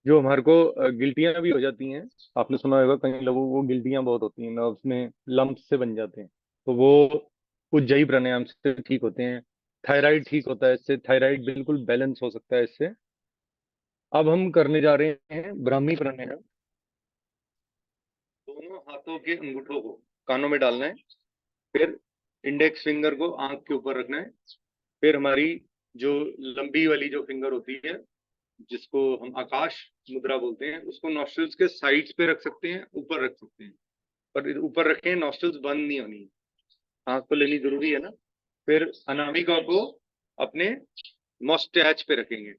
जो हमारे को गिल्टियां भी हो जाती हैं, आपने सुना होगा कई लोगों को गिल्टियां बहुत होती हैं, नर्व्स में लंप्स से बन जाते हैं, तो वो उज्जाई प्राणायाम से ठीक होते हैं। थायराइड ठीक होता है इससे, थायराइड बिल्कुल बैलेंस हो सकता है इससे। अब हम करने जा रहे हैं ब्राह्मी प्राणायाम। दोनों हाथों के अंगूठों को कानों में डालना है, फिर इंडेक्स फिंगर को आंख के ऊपर रखना है, फिर हमारी जो लंबी वाली जो फिंगर होती है, जिसको हम आकाश मुद्रा बोलते हैं, उसको नॉस्ट्रल्स के साइड्स पे रख सकते हैं, ऊपर रख सकते हैं, पर ऊपर रखें, नॉस्ट्रल्स बंद नहीं होनी, सांस तो लेनी जरूरी है ना। फिर अनामिका को अपने मॉस्टैच पे रखेंगे,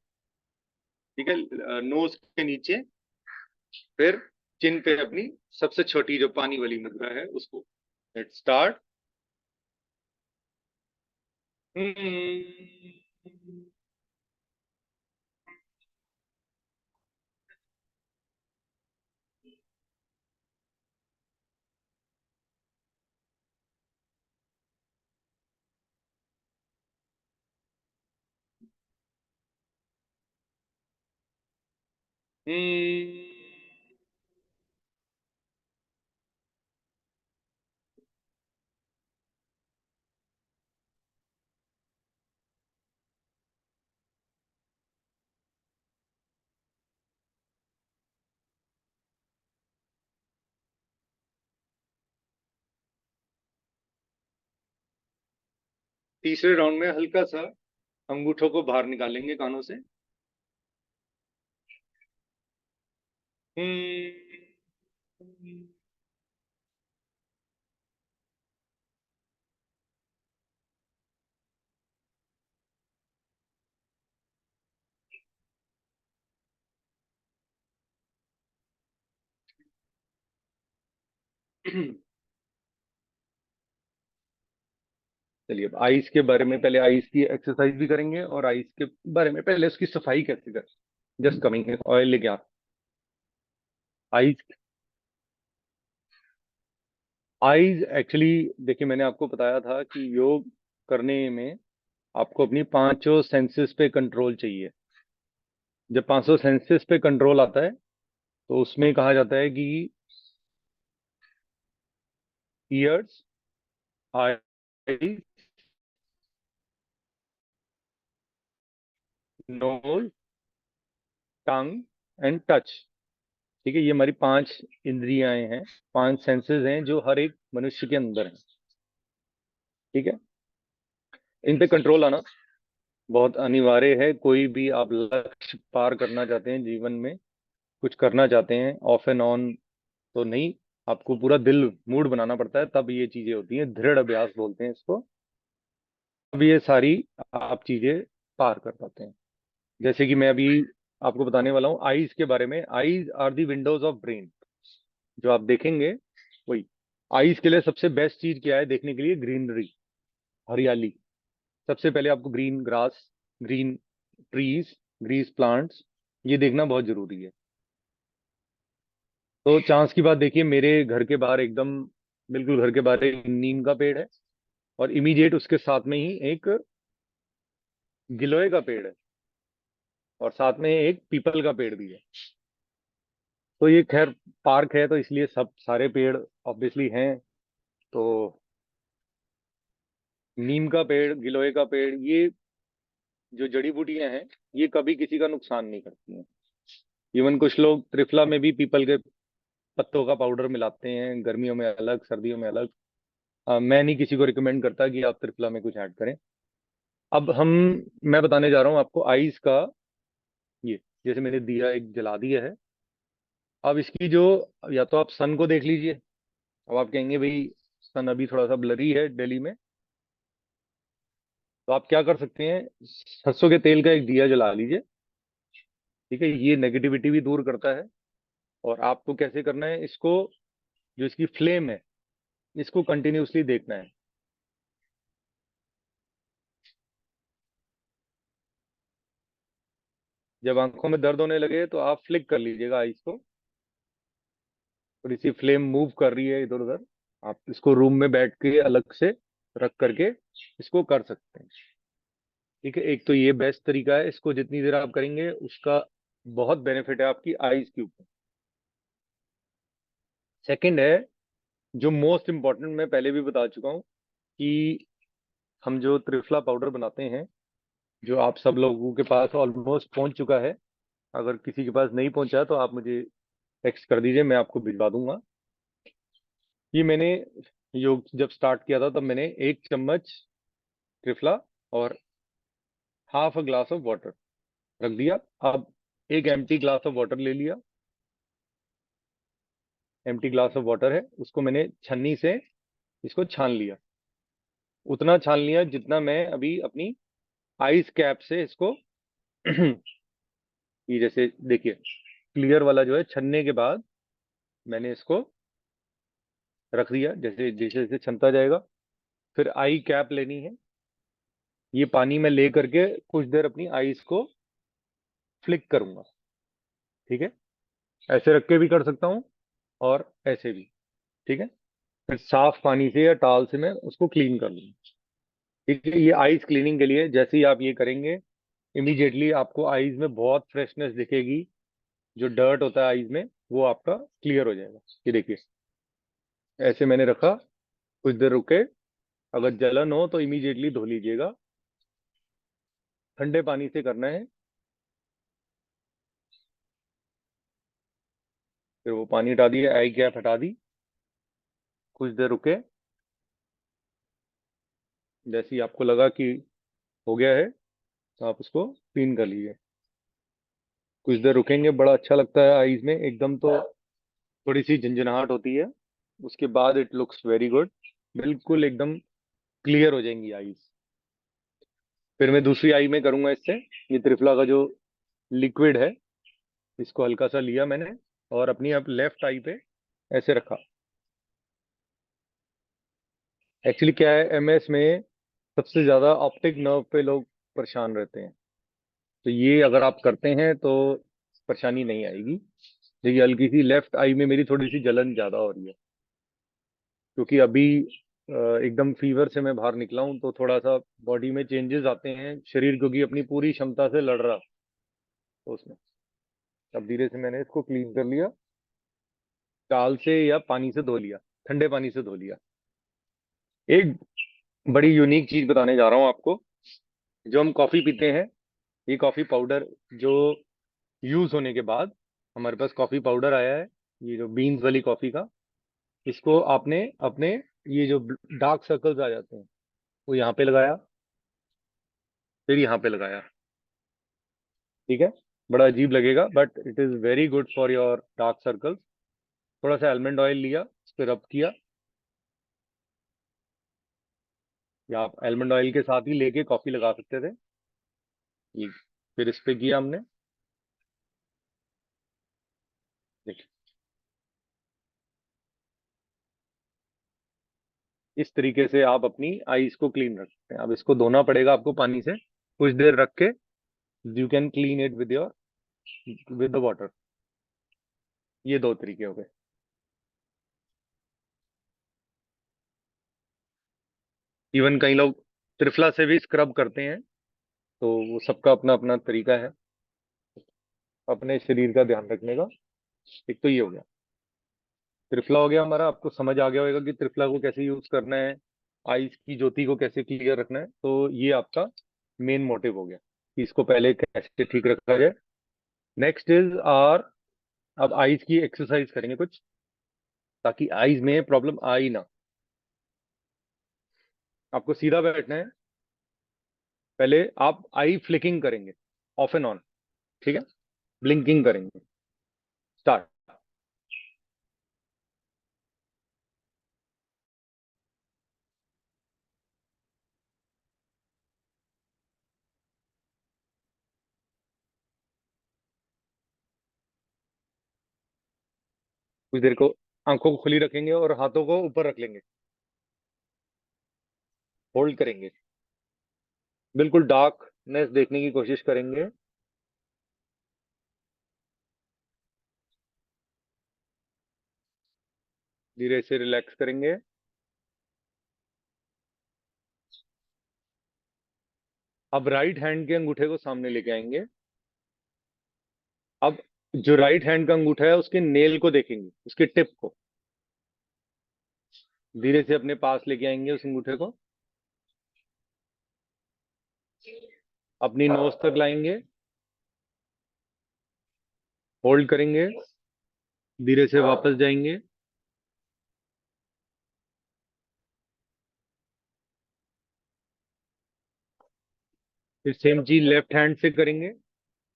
ठीक है, नोज के नीचे। फिर चिन पे अपनी सबसे छोटी जो पानी वाली मुद्रा है उसको। Let's start. तीसरे राउंड में हल्का सा अंगूठों को बाहर निकालेंगे कानों से। चलिए अब आईज के बारे में, पहले आईज की एक्सरसाइज भी करेंगे और आईज के बारे में पहले उसकी सफाई कैसे करें। जस्ट कमिंग है, ऑयल लेके आ। आईज आईज एक्चुअली देखिए, मैंने आपको बताया था कि योग करने में आपको अपनी पांचों सेंसेस पे कंट्रोल चाहिए। जब पांचों सेंसेस पे कंट्रोल आता है तो उसमें कहा जाता है कि ears, eyes, nose, tongue and touch. ठीक है, ये हमारी पांच इंद्रियां हैं, पांच सेंसेस हैं जो हर एक मनुष्य के अंदर हैं। ठीक है, इन पे कंट्रोल आना बहुत अनिवार्य है। कोई भी आप लक्ष्य पार करना चाहते हैं जीवन में, कुछ करना चाहते हैं, ऑफ एंड ऑन तो नहीं, आपको पूरा दिल मूड बनाना पड़ता है, तब ये चीजें होती हैं। दृढ़ अभ्यास बोलते हैं इसको। अब ये सारी आप चीजें पार कर पाते हैं। जैसे कि मैं अभी आपको बताने वाला हूँ आईज के बारे में। Eyes are the windows of brain. जो आप देखेंगे वही। आईज के लिए सबसे बेस्ट चीज क्या है देखने के लिए? ग्रीनरी, हरियाली। सबसे पहले आपको green grass, green trees, green plants, ये देखना बहुत जरूरी है। तो चांस की बात देखिए, मेरे घर के बाहर एकदम बिल्कुल घर के बाहर एक नीम का पेड़ है और इमीडिएट उसके साथ में ही एक गिलोय का पेड़ है और साथ में एक पीपल का पेड़ भी है। तो ये खैर पार्क है तो इसलिए सब सारे पेड़ ऑब्वियसली हैं। तो नीम का पेड़, गिलोय का पेड़, ये जो जड़ी बूटियां हैं ये कभी किसी का नुकसान नहीं करती हैं। इवन कुछ लोग त्रिफला में भी पीपल के पत्तों का पाउडर मिलाते हैं, गर्मियों में अलग, सर्दियों में अलग। मैं नहीं किसी को रिकमेंड करता कि आप त्रिफला में कुछ ऐड करें। अब मैं बताने जा रहा हूँ आपको आइस का। ये जैसे मैंने दिया एक जला दिया है। अब इसकी जो, या तो आप सन को देख लीजिए। अब आप कहेंगे भाई सन अभी थोड़ा सा ब्लरी है दिल्ली में, तो आप क्या कर सकते हैं, सरसों के तेल का एक दिया जला लीजिए। ठीक है, ये नेगेटिविटी भी दूर करता है। और आपको कैसे करना है इसको, जो इसकी फ्लेम है इसको कंटिन्यूअसली देखना है। जब आंखों में दर्द होने लगे तो आप फ्लिक कर लीजिएगा आइस को। थोड़ी सी फ्लेम मूव कर रही है इधर उधर, आप इसको रूम में बैठ के अलग से रख करके इसको कर सकते हैं। ठीक है, एक तो ये बेस्ट तरीका है। इसको जितनी देर आप करेंगे उसका बहुत बेनिफिट है आपकी आईज के ऊपर। सेकंड है, जो मोस्ट इंपॉर्टेंट, मैं पहले भी बता चुका हूँ कि हम जो त्रिफला पाउडर बनाते हैं, जो आप सब लोगों के पास ऑलमोस्ट पहुंच चुका है। अगर किसी के पास नहीं पहुंचा तो आप मुझे टेक्स्ट कर दीजिए, मैं आपको भिजवा दूंगा। ये मैंने योग जब स्टार्ट किया था तब मैंने 1 चम्मच त्रिफला और half a glass of water रख दिया। अब एक एम्प्टी ग्लास ऑफ वाटर ले लिया। एम्प्टी ग्लास ऑफ वाटर है, उसको मैंने छन्नी से इसको छान लिया। उतना छान लिया जितना मैं अभी अपनी आइस कैप से इसको ये जैसे देखिए क्लियर वाला जो है, छन्ने के बाद मैंने इसको रख दिया। जैसे जैसे जैसे छनता जाएगा, फिर आई कैप लेनी है। ये पानी में ले करके कुछ देर अपनी आईज को फ्लिक करूंगा। ठीक है, ऐसे रख के भी कर सकता हूँ और ऐसे भी। ठीक है, फिर साफ पानी से या टॉवल से मैं उसको क्लीन कर लूंगा। ठीक है, ये आईज क्लीनिंग के लिए जैसे ही आप ये करेंगे इमीडिएटली आपको आईज में बहुत फ्रेशनेस दिखेगी। जो डर्ट होता है आईज में वो आपका क्लियर हो जाएगा। ये देखिए ऐसे मैंने रखा, कुछ देर रुके, अगर जलन हो तो इमीडिएटली धो लीजिएगा। ठंडे पानी से करना है। फिर वो पानी हटा दिया, आई कैप हटा दी, कुछ देर रुके। जैसे ही आपको लगा कि हो गया है तो आप उसको क्लीन कर लीजिए। कुछ देर रुकेंगे, बड़ा अच्छा लगता है आईज में एकदम। तो थोड़ी सी झंझनाहट होती है, उसके बाद इट लुक्स वेरी गुड। बिल्कुल एकदम क्लियर हो जाएंगी आईज। फिर मैं दूसरी आई में करूंगा इससे। ये त्रिफला का जो लिक्विड है इसको हल्का सा लिया मैंने और अपनी अब लेफ्ट आई पे ऐसे रखा। एक्चुअली क्या है एमएस में सबसे ज्यादा ऑप्टिक नर्व पे लोग परेशान रहते हैं। तो ये अगर आप करते हैं तो परेशानी नहीं आएगी। देखिए हल्की सी लेफ्ट आई में मेरी थोड़ी सी जलन ज्यादा हो रही है, क्योंकि अभी एकदम फीवर से मैं बाहर निकला हूँ, तो थोड़ा सा बॉडी में चेंजेस आते हैं, शरीर क्योंकि अपनी पूरी क्षमता से लड़ रहा तो उसमें। अब धीरे से मैंने इसको क्लीन कर लिया, टाल से या पानी से धो लिया, ठंडे पानी से धो लिया। एक बड़ी यूनिक चीज बताने जा रहा हूँ आपको। जो हम कॉफी पीते हैं, ये कॉफी पाउडर जो यूज होने के बाद हमारे पास कॉफी पाउडर आया है, ये जो बीन्स वाली कॉफी का, इसको आपने अपने ये जो डार्क सर्कल्स आ जाते हैं वो यहाँ पे लगाया, फिर यहाँ पे लगाया। ठीक है, बड़ा अजीब लगेगा but it is very good for your dark circles. थोड़ा सा आलमंड ऑयल लिया, उस पर रब किया, या आप आलमंड ऑयल के साथ ही लेके कॉफी लगा सकते थे। ये फिर इस पे किया हमने, देखिए इस तरीके से आप अपनी आईज को क्लीन रख सकते हैं। अब इसको धोना पड़ेगा आपको पानी से, कुछ देर रख के you can clean it with the water. ये दो तरीके हो गए। इवन कई लोग त्रिफला से भी स्क्रब करते हैं, तो वो सबका अपना अपना तरीका है अपने शरीर का ध्यान रखने का। एक तो ये हो गया, त्रिफला हो गया हमारा, आपको समझ आ गया होगा कि त्रिफला को कैसे यूज करना है, आईज की ज्योति को कैसे क्लियर रखना है। तो ये आपका मेन मोटिव हो गया कि इसको पहले कैसे ठीक रखा जाए। नेक्स्ट इज आर, अब आईज की एक्सरसाइज करेंगे कुछ, ताकि आईज में प्रॉब्लम आ ही ना। आपको सीधा बैठना है, पहले आप आई फ्लिकिंग करेंगे ऑफ एंड ऑन, ठीक है, ब्लिंकिंग करेंगे। स्टार्ट। कुछ देर को आंखों को खुली रखेंगे और हाथों को ऊपर रख लेंगे, होल्ड करेंगे, बिल्कुल डार्कनेस देखने की कोशिश करेंगे। धीरे से रिलैक्स करेंगे। अब राइट हैंड के अंगूठे को सामने लेके आएंगे। अब जो राइट हैंड का अंगूठा है उसके नेल को देखेंगे, उसके टिप को धीरे से अपने पास लेके आएंगे, उस अंगूठे को अपनी नोज तक लाएंगे, होल्ड करेंगे, धीरे से वापस जाएंगे। फिर सेम चीज लेफ्ट हैंड से करेंगे,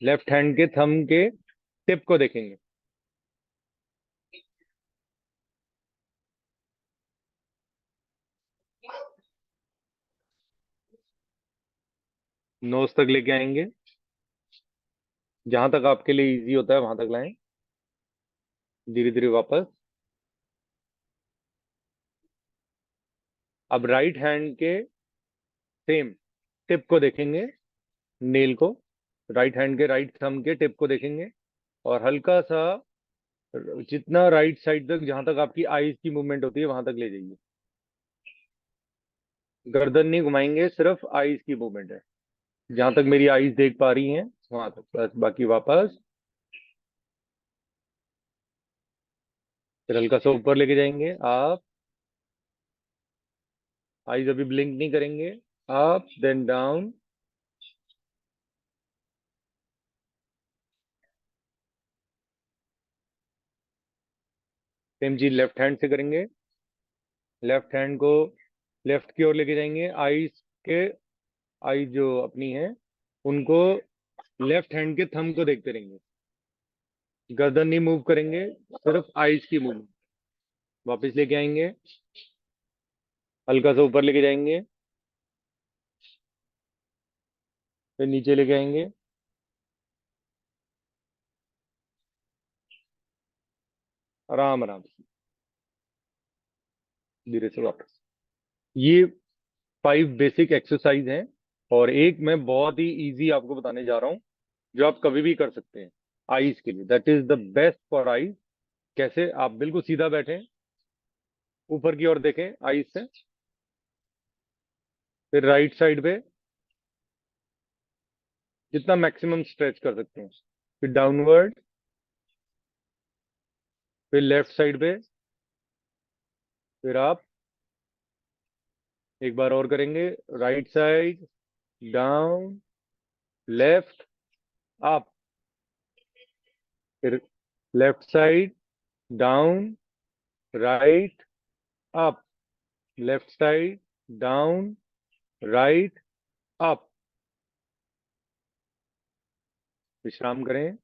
लेफ्ट हैंड के थंब के टिप को देखेंगे, नोज तक लेके आएंगे, जहां तक आपके लिए इजी होता है वहां तक लाएं, धीरे धीरे वापस। अब राइट हैंड के सेम टिप को देखेंगे, नेल को, राइट हैंड के राइट थंब के टिप को देखेंगे, और हल्का सा जितना राइट साइड तक, जहां तक आपकी आईज की मूवमेंट होती है वहां तक ले जाइए। गर्दन नहीं घुमाएंगे, सिर्फ आईज की मूवमेंट है, जहां तक मेरी आईज देख पा रही हैं वहां तक बस, बाकी वापस। फिर हल्का सा ऊपर लेके जाएंगे आप, आईज अभी ब्लिंक नहीं करेंगे, अप देन डाउन। सेम चीज लेफ्ट हैंड से करेंगे, लेफ्ट हैंड को लेफ्ट की ओर लेके जाएंगे, आईज के, आई जो अपनी है उनको लेफ्ट हैंड के थंब को देखते रहेंगे, गर्दन नहीं मूव करेंगे, सिर्फ आईज की मूवमेंट। वापस लेके आएंगे, हल्का सा ऊपर लेके जाएंगे, फिर नीचे लेके आएंगे, आराम आराम से धीरे से वापस। ये 5 बेसिक एक्सरसाइज हैं और एक मैं बहुत ही इजी आपको बताने जा रहा हूँ जो आप कभी भी कर सकते हैं आईज के लिए। That is the best for eyes. कैसे? आप बिल्कुल सीधा बैठें, ऊपर की ओर देखें आईज से, फिर राइट साइड पे जितना मैक्सिमम स्ट्रेच कर सकते हैं, फिर डाउनवर्ड, फिर लेफ्ट साइड पे, फिर आप एक बार और करेंगे, right side, down, left, up, फिर left side, down, right, up, left side, down, right, up. विश्राम करें।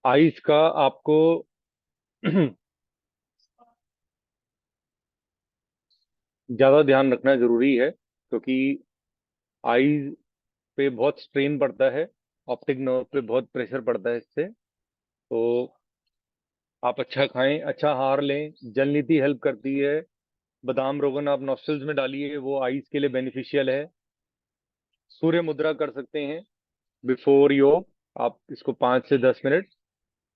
आइस का आपको ज्यादा ध्यान रखना जरूरी है क्योंकि आईज पे बहुत स्ट्रेन पड़ता है, ऑप्टिक नर्व पे बहुत प्रेशर पड़ता है इससे। तो आप अच्छा खाएं, अच्छा आहार लें, जल नीति हेल्प करती है। बादाम रोगन आप नॉस्ट्रल्स में डालिए, वो आईज के लिए बेनिफिशियल है। सूर्य मुद्रा कर सकते हैं बिफोर योग, आप इसको 5 से 10 मिनट।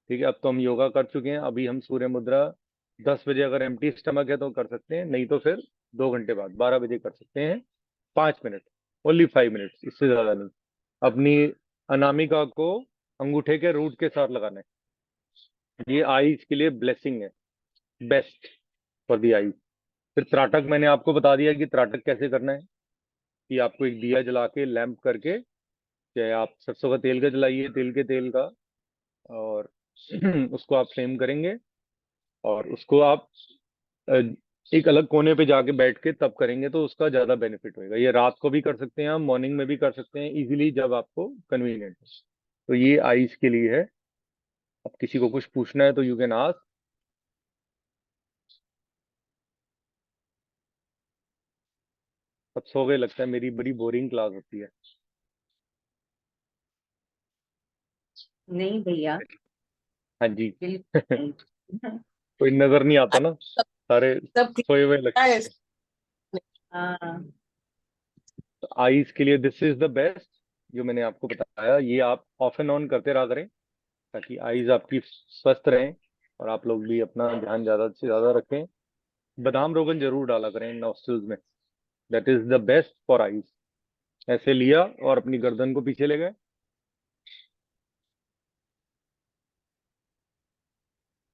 ठीक है, अब तो हम योगा कर चुके हैं, अभी हम सूर्य मुद्रा 10 बजे अगर एम्प्टी स्टमक है तो कर सकते हैं, नहीं तो फिर 2 घंटे बाद 12 बजे कर सकते हैं। 5 मिनट, ओनली 5 मिनट, इससे ज्यादा नहीं। अपनी अनामिका को अंगूठे के रूट के साथ लगाना है, ये आईज के लिए ब्लेसिंग है, बेस्ट फॉर दी आईज। फिर त्राटक मैंने आपको बता दिया कि त्राटक कैसे करना है, कि आपको एक दिया जला के लैंप करके, चाहे आप सरसों का तेल का जलाइए, तिल के तेल का, और उसको आप फ्लेम करेंगे और उसको आप अ, एक अलग कोने पे जाके बैठ के तब करेंगे तो उसका ज्यादा बेनिफिट होएगा। ये रात को भी कर सकते हैं, आप मॉर्निंग में भी कर सकते हैं इजीली, जब आपको कन्वीनियंट हो। तो ये आईज के लिए है। अब किसी को कुछ पूछना है तो यू कैन आस्क। अब सो गए लगता है, मेरी बड़ी बोरिंग क्लास होती है। नहीं भैया, हाँ जी। बिल्कुल कोई नजर नहीं आता ना, सब सारे सब सोए हुए लगते है। हैं। हाँ, तो आईज के लिए दिस इज द बेस्ट जो मैंने आपको बताया। ये आप ऑफ एंड ऑन करते रहा करें ताकि आईज आपकी स्वस्थ रहें और आप लोग भी अपना ध्यान ज्यादा से ज्यादा रखें। बादाम रोगन जरूर डाला करें नॉस्ट्रल्स में, that is the best for eyes. ऐसे लिया और अपनी गर्दन को पीछे ले गए,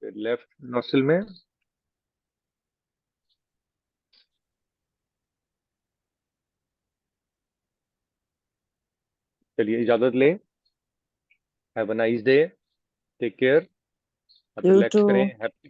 फिर लेफ्ट नॉस्ट्रल में, चलिए इजाजत ले। Have a nice day, take care, You relax करें। too. हैप्पी